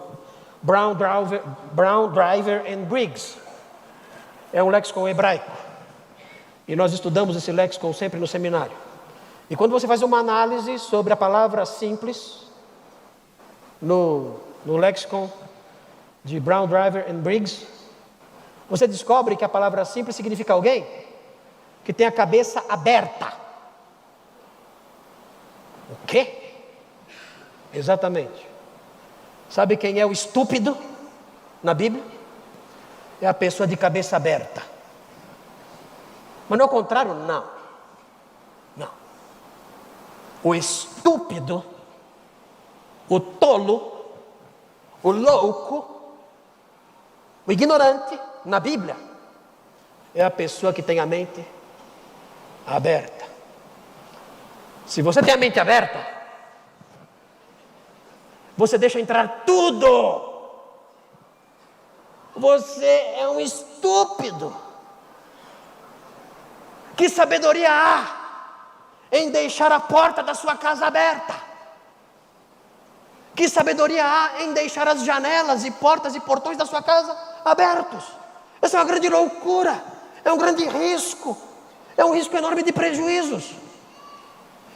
Brown, Driver and Briggs. É um léxico hebraico, e nós estudamos esse léxico sempre no seminário. E quando você faz uma análise sobre a palavra simples, no léxico de Brown, Driver and Briggs, você descobre que a palavra simples significa alguém que tem a cabeça aberta. O quê? Exatamente. Sabe quem é o estúpido na Bíblia? É a pessoa de cabeça aberta. Mas não é o contrário, não. Não. O estúpido, o tolo, o louco, o ignorante na Bíblia é a pessoa que tem a mente aberta. Se você tem a mente aberta, você deixa entrar tudo. Você é um estúpido. Que sabedoria há em deixar a porta da sua casa aberta? Que sabedoria há em deixar as janelas e portas e portões da sua casa abertos? Essa é uma grande loucura, é um grande risco, é um risco enorme de prejuízos.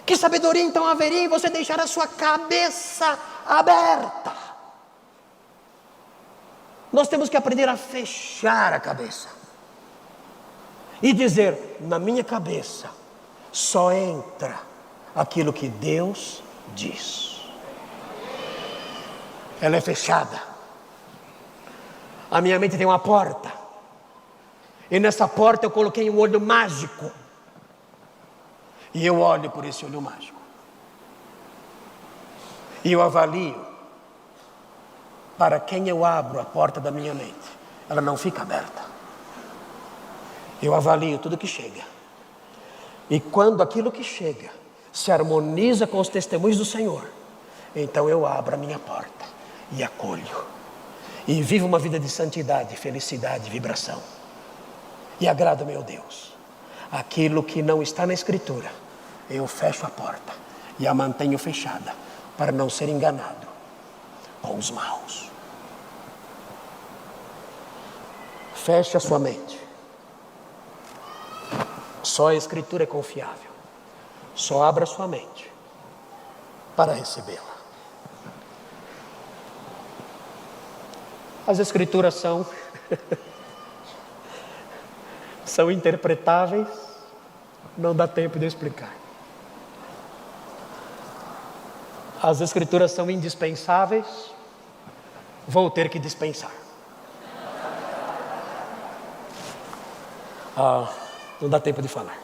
Que sabedoria então haveria em você deixar a sua cabeça aberta? Nós temos que aprender a fechar a cabeça e dizer: na minha cabeça só entra aquilo que Deus diz. Ela é fechada. A minha mente tem uma porta, e nessa porta eu coloquei um olho mágico, e eu olho por esse olho mágico, e eu avalio para quem eu abro a porta da minha mente. Ela não fica aberta. Eu avalio tudo que chega, e quando aquilo que chega se harmoniza com os testemunhos do Senhor, então eu abro a minha porta e acolho, e vivo uma vida de santidade, felicidade, vibração, e agrado meu Deus. Aquilo que não está na Escritura, eu fecho a porta e a mantenho fechada, para não ser enganado com os maus. Feche a sua mente. Só a Escritura é confiável. Só abra a sua mente para recebê-la. As Escrituras são interpretáveis, não dá tempo de explicar. As Escrituras são indispensáveis, vou ter que dispensar. Não dá tempo de falar.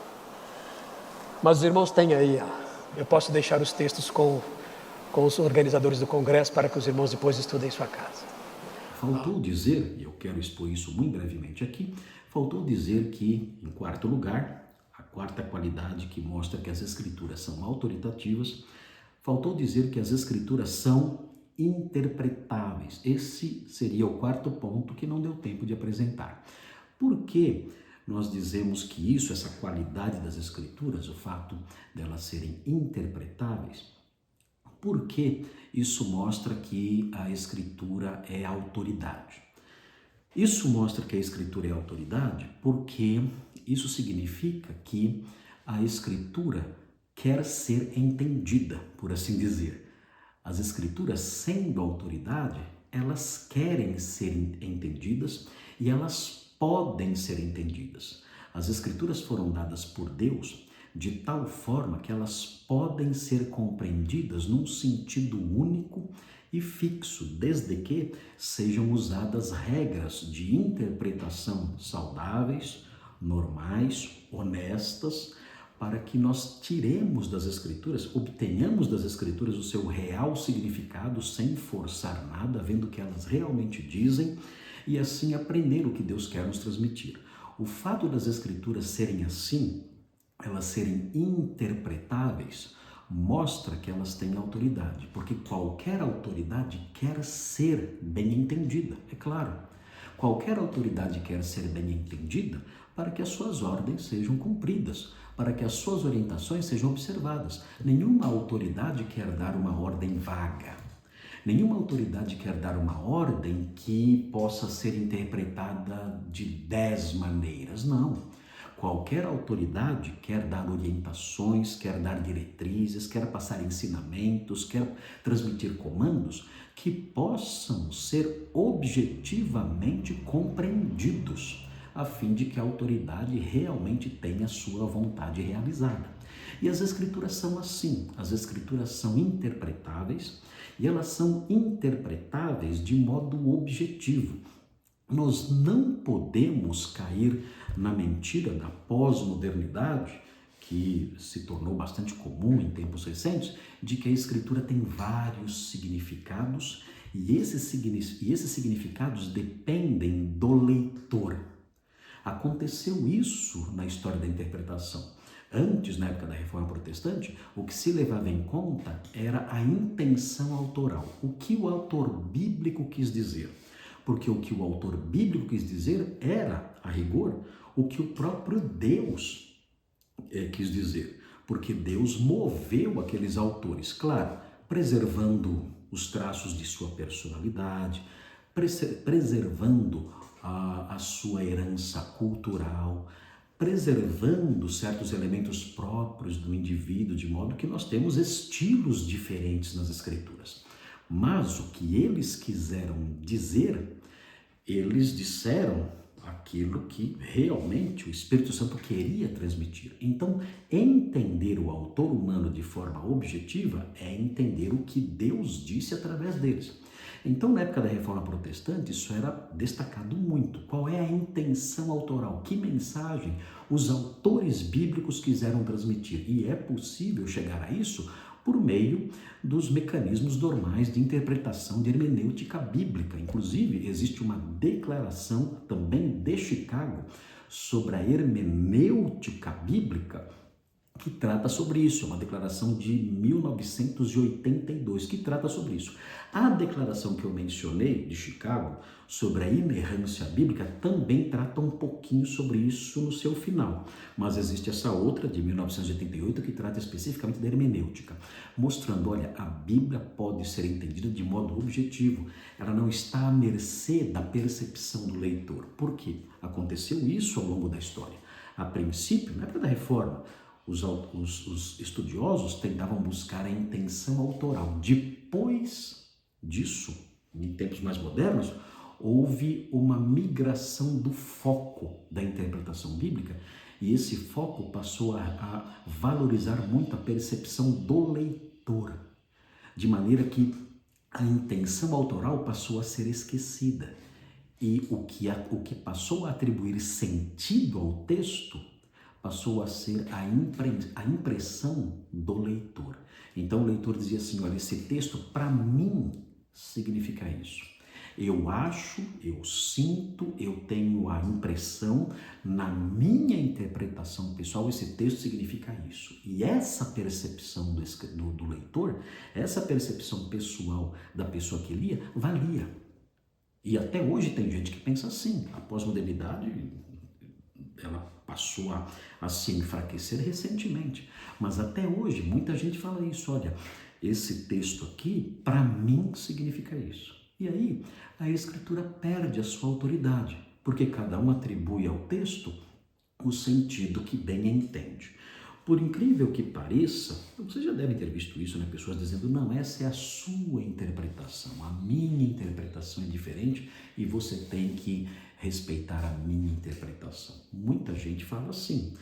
Mas os irmãos têm aí, eu posso deixar os textos com os organizadores do congresso para que os irmãos depois estudem em sua casa. Faltou dizer, e eu quero expor isso muito brevemente aqui, faltou dizer que, em quarto lugar, a quarta qualidade que mostra que as Escrituras são autoritativas, faltou dizer que as Escrituras são interpretáveis. Esse seria o quarto ponto que não deu tempo de apresentar. Por que nós dizemos que isso, essa qualidade das Escrituras, o fato delas serem interpretáveis? Porque isso mostra que a Escritura é autoridade. Isso mostra que a Escritura é autoridade porque isso significa que a Escritura quer ser entendida, por assim dizer. As Escrituras, sendo autoridade, elas querem ser entendidas e elas podem ser entendidas. As Escrituras foram dadas por Deus de tal forma que elas podem ser compreendidas num sentido único e fixo, desde que sejam usadas regras de interpretação saudáveis, normais, honestas, para que nós tiremos das Escrituras, obtenhamos das Escrituras o seu real significado sem forçar nada, vendo o que elas realmente dizem e assim aprender o que Deus quer nos transmitir. O fato das Escrituras serem assim, elas serem interpretáveis, mostra que elas têm autoridade, porque qualquer autoridade quer ser bem entendida, é claro. Qualquer autoridade quer ser bem entendida para que as suas ordens sejam cumpridas, para que as suas orientações sejam observadas. Nenhuma autoridade quer dar uma ordem vaga. Nenhuma autoridade quer dar uma ordem que possa ser interpretada de 10 maneiras, não. Qualquer autoridade quer dar orientações, quer dar diretrizes, quer passar ensinamentos, quer transmitir comandos que possam ser objetivamente compreendidos, a fim de que a autoridade realmente tenha sua vontade realizada. E as Escrituras são assim, as Escrituras são interpretáveis e elas são interpretáveis de modo objetivo. Nós não podemos cair na mentira da pós-modernidade, que se tornou bastante comum em tempos recentes, de que a Escritura tem vários significados e esses significados dependem do leitor. Aconteceu isso na história da interpretação. Antes, na época da Reforma Protestante, o que se levava em conta era a intenção autoral, o que o autor bíblico quis dizer. Porque o que o autor bíblico quis dizer era, a rigor, o que o próprio Deus quis dizer. Porque Deus moveu aqueles autores, claro, preservando os traços de sua personalidade, preservando a sua herança cultural, preservando certos elementos próprios do indivíduo, de modo que nós temos estilos diferentes nas Escrituras. Mas o que eles quiseram dizer, eles disseram aquilo que realmente o Espírito Santo queria transmitir. Então, entender o autor humano de forma objetiva é entender o que Deus disse através deles. Então, na época da Reforma Protestante, isso era destacado muito. Qual é a intenção autoral? Que mensagem os autores bíblicos quiseram transmitir? E é possível chegar a isso por meio dos mecanismos normais de interpretação de hermenêutica bíblica. Inclusive, existe uma declaração também de Chicago sobre a hermenêutica bíblica que trata sobre isso, é uma declaração de 1982 que trata sobre isso. A declaração que eu mencionei de Chicago sobre a inerrância bíblica também trata um pouquinho sobre isso no seu final, mas existe essa outra de 1988 que trata especificamente da hermenêutica, mostrando, olha, a Bíblia pode ser entendida de modo objetivo, ela não está à mercê da percepção do leitor. Por quê? Aconteceu isso ao longo da história. A princípio, na época da Reforma, os estudiosos tentavam buscar a intenção autoral. Depois disso, em tempos mais modernos, houve uma migração do foco da interpretação bíblica e esse foco passou a valorizar muito a percepção do leitor, de maneira que a intenção autoral passou a ser esquecida e o que passou a atribuir sentido ao texto passou a ser a impressão do leitor. Então o leitor dizia assim, olha, esse texto para mim significa isso. Eu acho, eu sinto, eu tenho a impressão, na minha interpretação pessoal, esse texto significa isso. E essa percepção do leitor, essa percepção pessoal da pessoa que lia, valia. E até hoje tem gente que pensa assim. A pós-modernidade, ela passou a se enfraquecer recentemente. Mas até hoje, muita gente fala isso. Olha, esse texto aqui, para mim, significa isso. E aí, a Escritura perde a sua autoridade, porque cada um atribui ao texto o sentido que bem entende. Por incrível que pareça, vocês já devem ter visto isso, né? Pessoas dizendo, não, essa é a sua interpretação, a minha interpretação é diferente e você tem que respeitar a minha interpretação. Muita gente fala assim,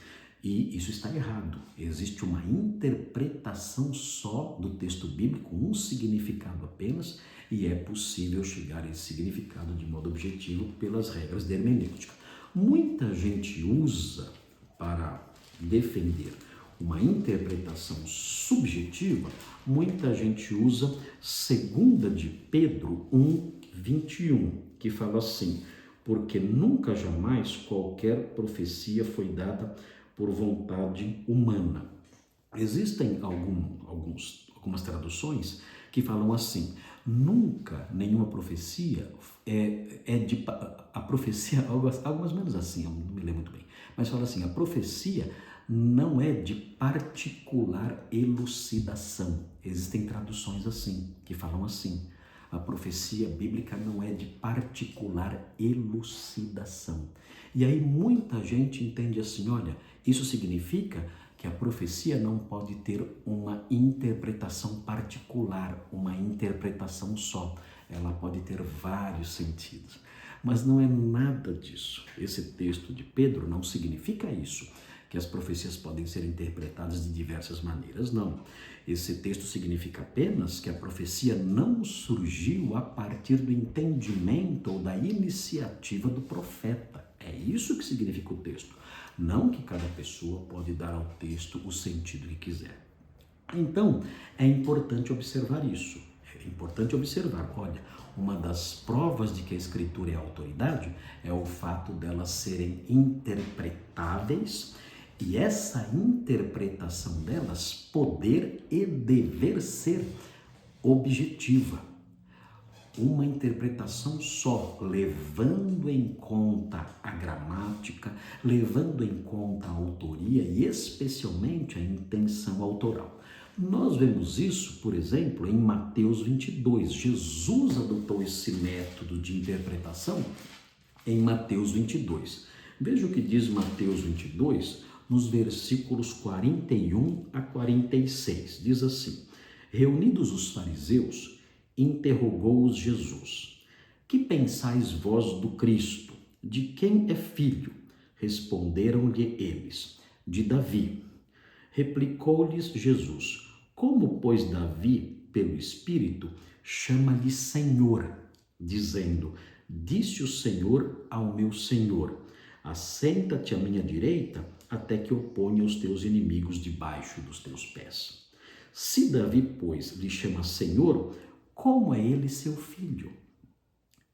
e isso está errado. Existe uma interpretação só do texto bíblico, um significado apenas, e é possível chegar a esse significado de modo objetivo pelas regras da hermenêutica. Muita gente usa para defender uma interpretação subjetiva, muita gente usa 2 de Pedro 1:21, que fala assim, porque nunca jamais qualquer profecia foi dada por vontade humana. Existem algumas traduções que falam assim, nunca nenhuma profecia a profecia, algumas menos assim, eu não me lembro muito bem, mas fala assim, a profecia não é de particular elucidação. Existem traduções assim, que falam assim, a profecia bíblica não é de particular elucidação. E aí muita gente entende assim, olha, isso significa que a profecia não pode ter uma interpretação particular, uma interpretação só. Ela pode ter vários sentidos. Mas não é nada disso. Esse texto de Pedro não significa isso, que as profecias podem ser interpretadas de diversas maneiras, não. Esse texto significa apenas que a profecia não surgiu a partir do entendimento ou da iniciativa do profeta. É isso que significa o texto. Não que cada pessoa pode dar ao texto o sentido que quiser. Então, é importante observar isso. É importante observar, olha, uma das provas de que a Escritura é autoridade é o fato delas serem interpretáveis e essa interpretação delas poder e dever ser objetiva. Uma interpretação só, levando em conta a gramática, levando em conta a autoria e especialmente a intenção autoral. Nós vemos isso, por exemplo, em Mateus 22. Jesus adotou esse método de interpretação em Mateus 22. Veja o que diz Mateus 22, nos versículos 41 a 46. Diz assim, reunidos os fariseus, interrogou-os Jesus, que pensais vós do Cristo? De quem é filho? Responderam-lhe eles, de Davi. Replicou-lhes Jesus, como, pois, Davi, pelo Espírito, chama-lhe Senhor, dizendo, disse o Senhor ao meu Senhor, assenta-te à minha direita, até que eu ponha os teus inimigos debaixo dos teus pés. Se Davi, pois, lhe chama Senhor, como é ele seu filho?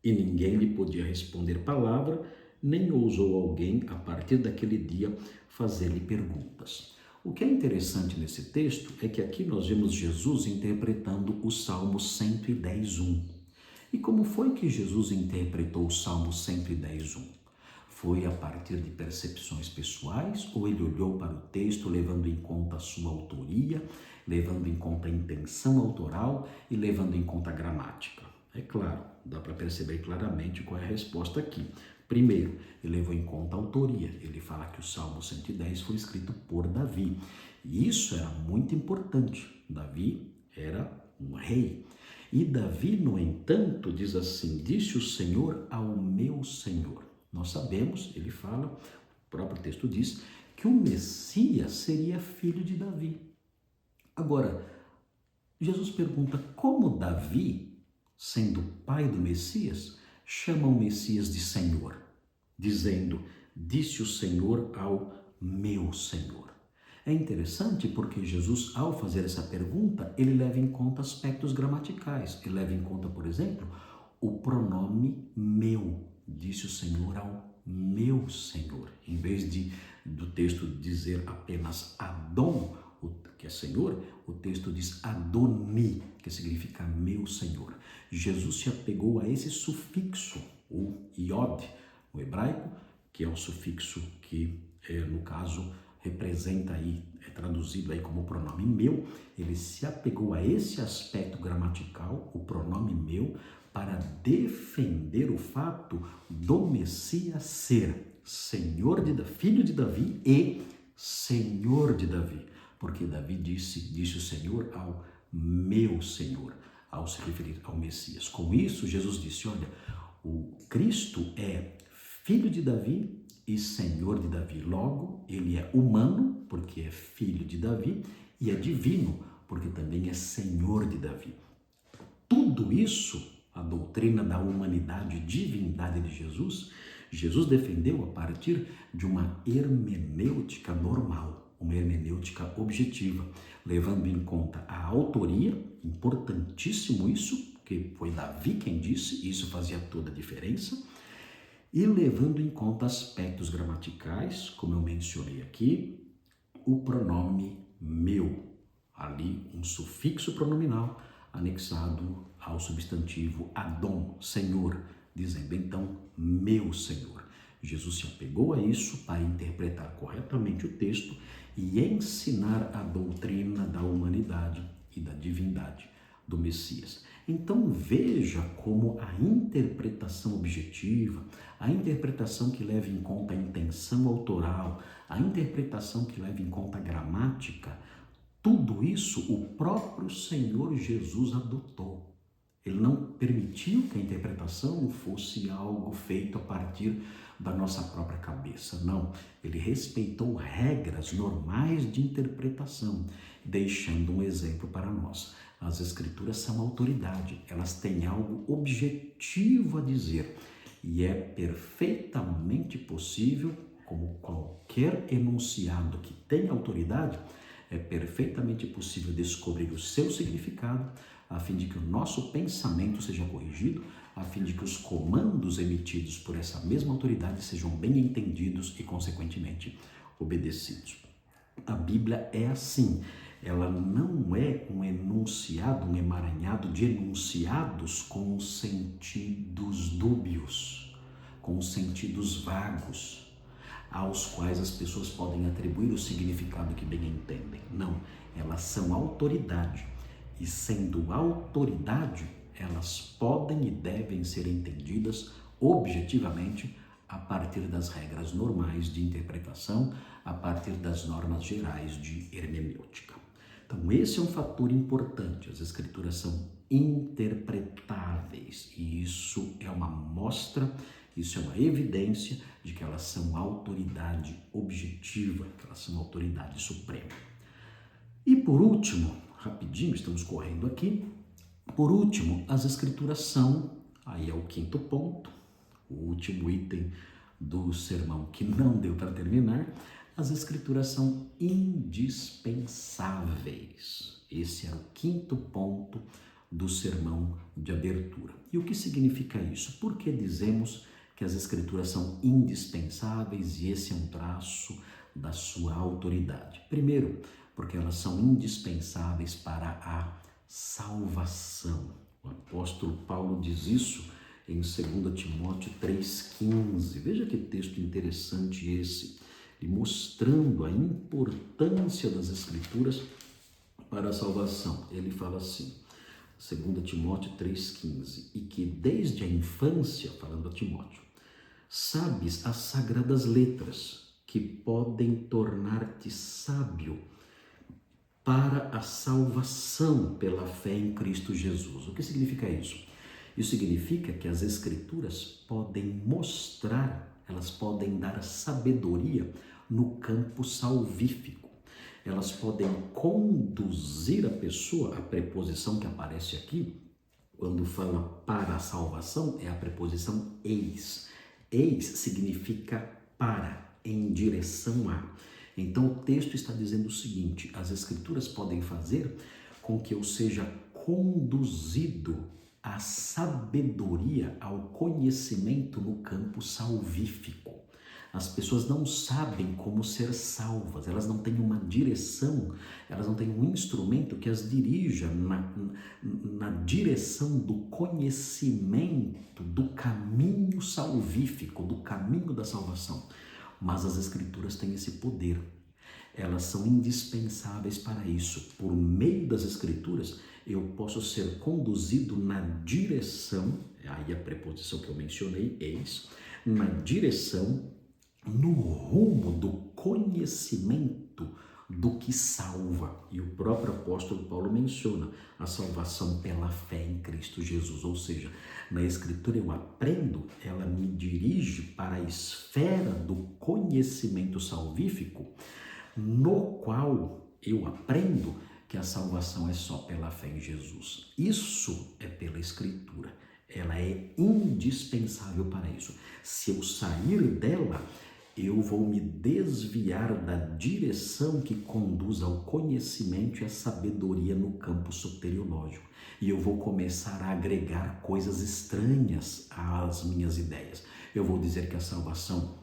E ninguém lhe podia responder palavra, nem ousou alguém, a partir daquele dia, fazer-lhe perguntas. O que é interessante nesse texto é que aqui nós vemos Jesus interpretando o Salmo 110:1. E como foi que Jesus interpretou o Salmo 110:1? Foi a partir de percepções pessoais ou ele olhou para o texto levando em conta a sua autoria, levando em conta a intenção autoral e levando em conta a gramática? É claro, dá para perceber claramente qual é a resposta aqui. Primeiro, ele levou em conta a autoria. Ele fala que o Salmo 110 foi escrito por Davi. E isso era muito importante. Davi era um rei. E Davi, no entanto, diz assim, disse o Senhor ao meu Senhor. Nós sabemos, ele fala, o próprio texto diz, que o Messias seria filho de Davi. Agora, Jesus pergunta como Davi, sendo pai do Messias, chama o Messias de Senhor, dizendo, disse o Senhor ao meu Senhor. É interessante porque Jesus, ao fazer essa pergunta, ele leva em conta aspectos gramaticais. Ele leva em conta, por exemplo, o pronome meu. Disse o Senhor ao meu Senhor. Em vez do texto dizer apenas Adon, que é Senhor, o texto diz Adoni, que significa meu Senhor. Jesus se apegou a esse sufixo, o iod, no hebraico, que é o sufixo que, no caso, representa aí, é traduzido aí como pronome meu. Ele se apegou a esse aspecto gramatical, o pronome meu, para defender o fato do Messias ser filho de Davi e Senhor de Davi. Porque Davi disse o Senhor ao meu Senhor, ao se referir ao Messias. Com isso, Jesus disse, olha, o Cristo é filho de Davi e Senhor de Davi. Logo, ele é humano, porque é filho de Davi, e é divino, porque também é Senhor de Davi. Tudo isso, a doutrina da humanidade e divindade de Jesus, Jesus defendeu a partir de uma hermenêutica normal, uma hermenêutica objetiva, levando em conta a autoria, importantíssimo isso, porque foi Davi quem disse, e isso fazia toda a diferença, e levando em conta aspectos gramaticais, como eu mencionei aqui, o pronome meu, ali um sufixo pronominal anexado ao substantivo Adon, Senhor, dizendo então meu Senhor. Jesus se apegou a isso para interpretar corretamente o texto e ensinar a doutrina da humanidade e da divindade do Messias. Então veja como a interpretação objetiva, a interpretação que leva em conta a intenção autoral, a interpretação que leva em conta a gramática, tudo isso o próprio Senhor Jesus adotou. Ele não permitiu que a interpretação fosse algo feito a partir da nossa própria cabeça. Não, ele respeitou regras normais de interpretação, deixando um exemplo para nós. As Escrituras são autoridade, elas têm algo objetivo a dizer e é perfeitamente possível, como qualquer enunciado que tem autoridade, é perfeitamente possível descobrir o seu significado, a fim de que o nosso pensamento seja corrigido, a fim de que os comandos emitidos por essa mesma autoridade sejam bem entendidos e, consequentemente, obedecidos. A Bíblia é assim, ela não é um enunciado, um emaranhado de enunciados com sentidos dúbios, com sentidos vagos, aos quais as pessoas podem atribuir o significado que bem entendem. Não, elas são autoridade. E sendo autoridade, elas podem e devem ser entendidas objetivamente a partir das regras normais de interpretação, a partir das normas gerais de hermenêutica. Então esse é um fator importante, as Escrituras são interpretáveis e isso é uma mostra, isso é uma evidência de que elas são autoridade objetiva, que elas são autoridade suprema. E por último, rapidinho, estamos correndo aqui. Por último, as Escrituras são, aí é o quinto ponto, o último item do sermão que não deu para terminar, as Escrituras são indispensáveis. Esse é o quinto ponto do sermão de abertura. E o que significa isso? Por que dizemos que as Escrituras são indispensáveis e esse é um traço da sua autoridade? Primeiro, porque elas são indispensáveis para a salvação. O apóstolo Paulo diz isso em 2 Timóteo 3,15. Veja que texto interessante esse, e mostrando a importância das Escrituras para a salvação. Ele fala assim, 2 Timóteo 3,15, e que desde a infância, falando a Timóteo, sabes as sagradas letras que podem tornar-te sábio para a salvação pela fé em Cristo Jesus. O que significa isso? Isso significa que as Escrituras podem mostrar, elas podem dar sabedoria no campo salvífico. Elas podem conduzir a pessoa, a preposição que aparece aqui, quando fala para a salvação, é a preposição eis. Eis significa para, em direção a. Então o texto está dizendo o seguinte, as Escrituras podem fazer com que eu seja conduzido à sabedoria, ao conhecimento no campo salvífico. As pessoas não sabem como ser salvas, elas não têm uma direção, elas não têm um instrumento que as dirija na direção do conhecimento do caminho salvífico, do caminho da salvação. Mas as Escrituras têm esse poder, elas são indispensáveis para isso. Por meio das Escrituras, eu posso ser conduzido na direção, aí a preposição que eu mencionei, eis, na direção, no rumo do conhecimento do que salva. E o próprio apóstolo Paulo menciona a salvação pela fé em Cristo Jesus, ou seja, na Escritura eu aprendo, ela me dirige para a esfera do conhecimento salvífico, no qual eu aprendo que a salvação é só pela fé em Jesus. Isso é pela Escritura. Ela é indispensável para isso. Se eu sair dela, eu vou me desviar da direção que conduz ao conhecimento e à sabedoria no campo soteriológico. E eu vou começar a agregar coisas estranhas às minhas ideias. Eu vou dizer que a salvação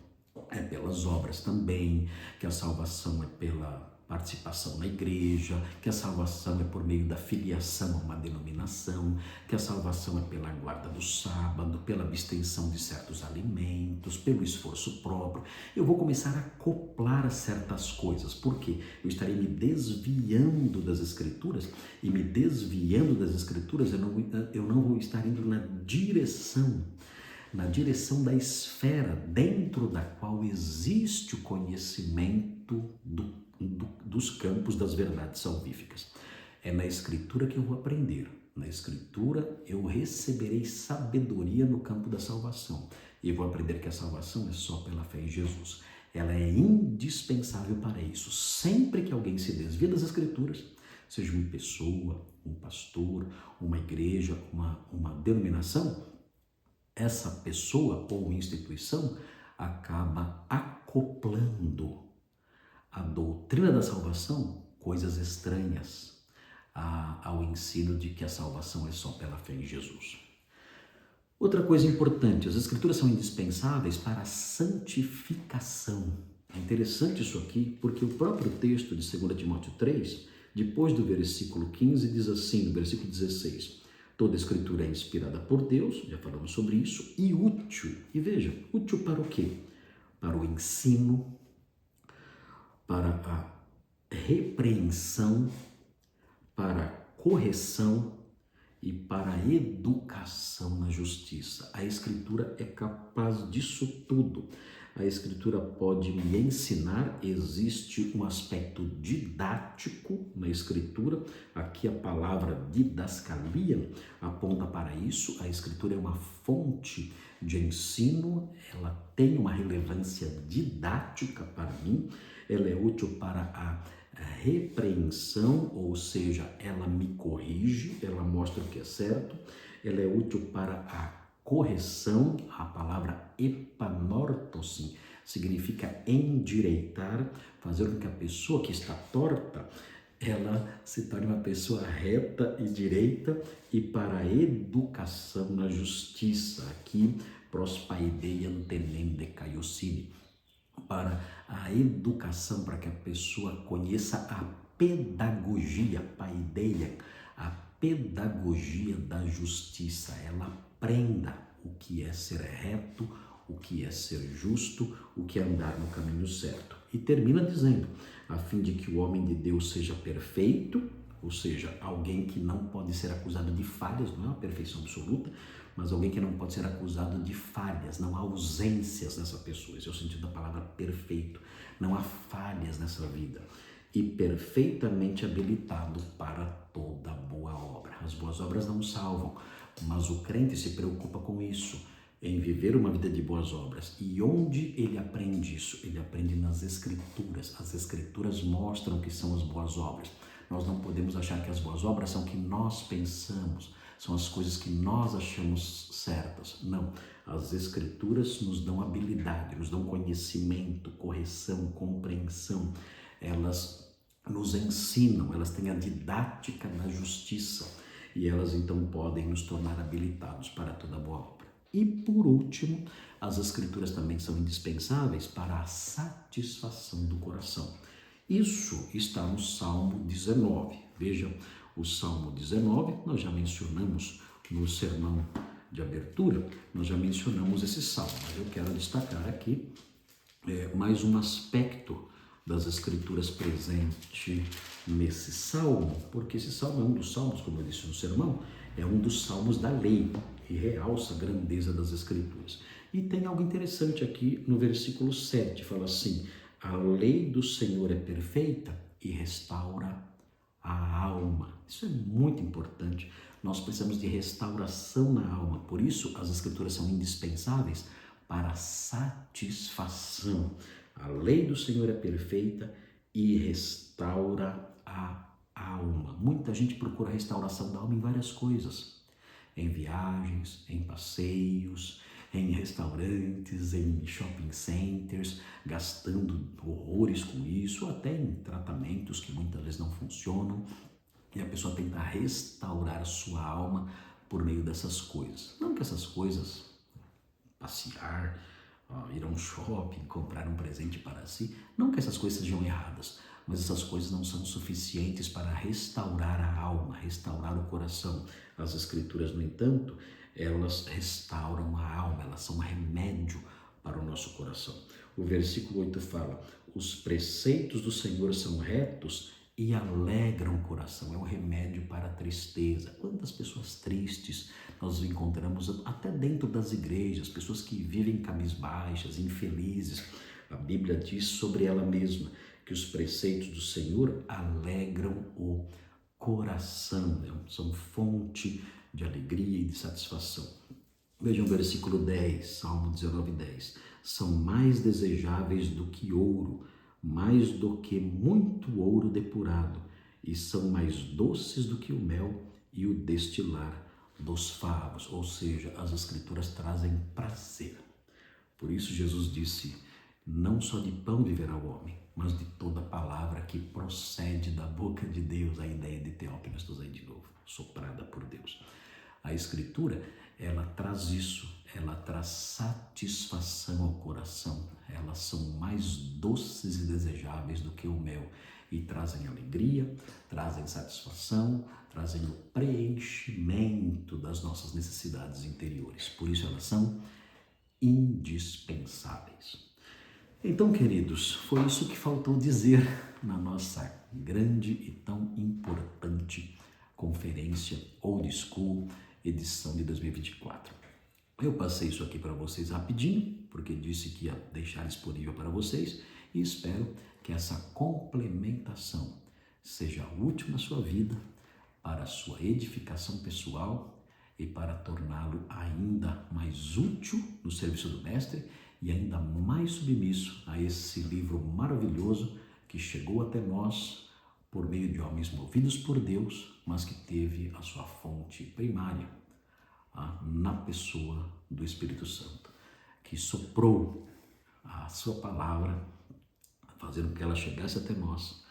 é pelas obras também, que a salvação é pela participação na igreja, que a salvação é por meio da filiação a uma denominação, que a salvação é pela guarda do sábado, pela abstenção de certos alimentos, pelo esforço próprio. Eu vou começar a acoplar certas coisas, porque eu estarei me desviando das Escrituras, e me desviando das Escrituras eu não vou estar indo na direção da esfera dentro da qual existe o conhecimento dos campos das verdades salvíficas. É na Escritura que eu vou aprender. Na Escritura eu receberei sabedoria no campo da salvação. E vou aprender que a salvação é só pela fé em Jesus. Ela é indispensável para isso. Sempre que alguém se desvia das Escrituras, seja uma pessoa, um pastor, uma igreja, uma denominação, essa pessoa ou instituição acaba acoplando a doutrina da salvação, coisas estranhas ao ensino de que a salvação é só pela fé em Jesus. Outra coisa importante, as Escrituras são indispensáveis para a santificação. É interessante isso aqui, porque o próprio texto de 2 Timóteo 3, depois do versículo 15, diz assim, no versículo 16, toda a Escritura é inspirada por Deus, já falamos sobre isso, e útil. E veja, útil para o quê? Para o ensino, para a repreensão, para a correção e para a educação na justiça. A Escritura é capaz disso tudo. A Escritura pode me ensinar, existe um aspecto didático na Escritura, aqui a palavra didascalia aponta para isso. A Escritura é uma fonte de ensino, ela tem uma relevância didática para mim, ela é útil para a repreensão, ou seja, ela me corrige, ela mostra o que é certo, ela é útil para a correção, a palavra epanortosin significa endireitar, fazer com que a pessoa que está torta, ela se torne uma pessoa reta e direita, e para a educação na justiça, aqui prospaideia tenende caiocine, para a educação, para que a pessoa conheça a pedagogia, paideia, a pedagogia da justiça, ela aprenda o que é ser reto, o que é ser justo, o que é andar no caminho certo. E termina dizendo, a fim de que o homem de Deus seja perfeito, ou seja, alguém que não pode ser acusado de falhas, não é uma perfeição absoluta, mas alguém que não pode ser acusado de falhas, não há ausências nessa pessoa, esse é o sentido da palavra perfeito, não há falhas nessa vida, e perfeitamente habilitado para toda boa obra. As boas obras não salvam, mas o crente se preocupa com isso, em viver uma vida de boas obras. E onde ele aprende isso? Ele aprende nas Escrituras. As Escrituras mostram que são as boas obras. Nós não podemos achar que as boas obras são o que nós pensamos, são as coisas que nós achamos certas. Não, as Escrituras nos dão habilidade, nos dão conhecimento, correção, compreensão. Elas nos ensinam, elas têm a didática da justiça e elas então podem nos tornar habilitados para toda boa obra. E por último, as Escrituras também são indispensáveis para a satisfação do coração. Isso está no Salmo 19. Vejam, o Salmo 19, nós já mencionamos no sermão de abertura, nós já mencionamos esse salmo, mas eu quero destacar aqui mais um aspecto das Escrituras presente nesse salmo, porque esse salmo é um dos salmos, como eu disse no sermão, é um dos salmos da lei, e realça a grandeza das Escrituras. E tem algo interessante aqui no versículo 7, fala assim: a lei do Senhor é perfeita e restaura a alma. Isso é muito importante. Nós precisamos de restauração na alma. Por isso, as Escrituras são indispensáveis para a satisfação. A lei do Senhor é perfeita e restaura a alma. Muita gente procura a restauração da alma em várias coisas. Em viagens, em passeios, em restaurantes, em shopping centers, gastando horrores com isso, até em tratamentos que muitas vezes não funcionam. E a pessoa tenta restaurar a sua alma por meio dessas coisas. Não que essas coisas, passear, ir a um shopping, comprar um presente para si, não que essas coisas sejam erradas, mas essas coisas não são suficientes para restaurar a alma, restaurar o coração. As Escrituras, no entanto, elas restauram a alma, elas são um remédio para o nosso coração. O versículo 8 fala: os preceitos do Senhor são retos e alegram o coração, é um remédio para a tristeza. Quantas pessoas tristes nós encontramos até dentro das igrejas, pessoas que vivem cabisbaixas, infelizes. A Bíblia diz sobre ela mesma que os preceitos do Senhor alegram o coração, são fonte de alegria e de satisfação. Vejam o versículo 10, Salmo 19:10. São mais desejáveis do que ouro, mais do que muito ouro depurado, e são mais doces do que o mel e o destilar dos favos. Ou seja, as Escrituras trazem prazer. Por isso Jesus disse: não só de pão viverá o homem, mas de toda palavra que procede da boca de Deus. A ideia de Teófilo aí de novo, soprada por Deus. A Escritura, ela traz isso, ela traz satisfação ao coração. Elas são mais doces e desejáveis do que o mel e trazem alegria, trazem satisfação, trazem o preenchimento das nossas necessidades interiores. Por isso elas são indispensáveis. Então, queridos, foi isso que faltou dizer na nossa grande e tão importante conferência Old School, edição de 2024. Eu passei isso aqui para vocês rapidinho, porque disse que ia deixar disponível para vocês, e espero que essa complementação seja útil na sua vida, para a sua edificação pessoal e para torná-lo ainda mais útil no serviço do Mestre e ainda mais submisso a esse livro maravilhoso que chegou até nós por meio de homens movidos por Deus, mas que teve a sua fonte primária na pessoa do Espírito Santo, que soprou a sua palavra, fazendo com que ela chegasse até nós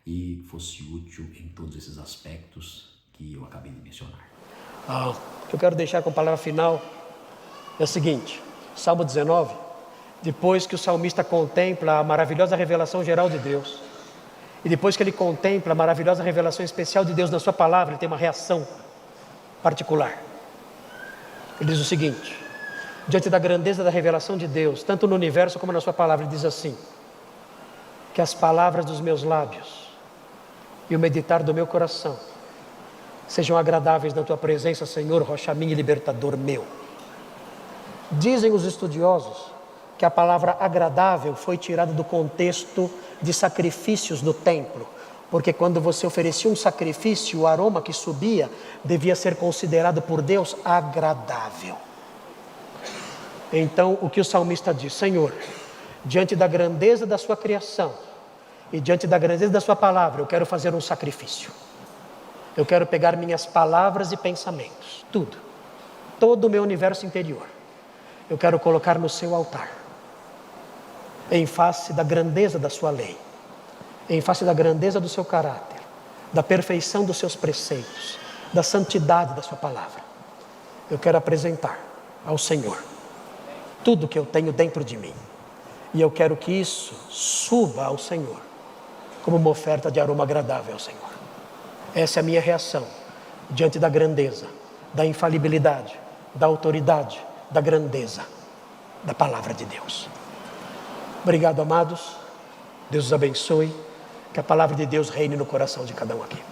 e fosse útil em todos esses aspectos que eu acabei de mencionar. O que eu quero deixar como palavra final é o seguinte: Salmo 19, depois que o salmista contempla a maravilhosa revelação geral de Deus, e depois que ele contempla a maravilhosa revelação especial de Deus na sua palavra, ele tem uma reação particular. Ele diz o seguinte: diante da grandeza da revelação de Deus, tanto no universo como na sua palavra, ele diz assim: que as palavras dos meus lábios e o meditar do meu coração sejam agradáveis na tua presença, Senhor, rocha minha e libertador meu. Dizem os estudiosos que a palavra agradável foi tirada do contexto de sacrifícios no templo, porque quando você oferecia um sacrifício, o aroma que subia devia ser considerado por Deus agradável. Então, o que o salmista diz: Senhor, diante da grandeza da sua criação e diante da grandeza da sua palavra, eu quero fazer um sacrifício. Eu quero pegar minhas palavras e pensamentos, todo o meu universo interior, eu quero colocar no seu altar, em face da grandeza da sua lei, em face da grandeza do seu caráter, da perfeição dos seus preceitos, da santidade da sua palavra. Eu quero apresentar ao Senhor tudo que eu tenho dentro de mim. E eu quero que isso suba ao Senhor como uma oferta de aroma agradável ao Senhor. Essa é a minha reação diante da grandeza, da infalibilidade, da autoridade, da grandeza da palavra de Deus. Obrigado, amados. Deus os abençoe. Que a palavra de Deus reine no coração de cada um aqui.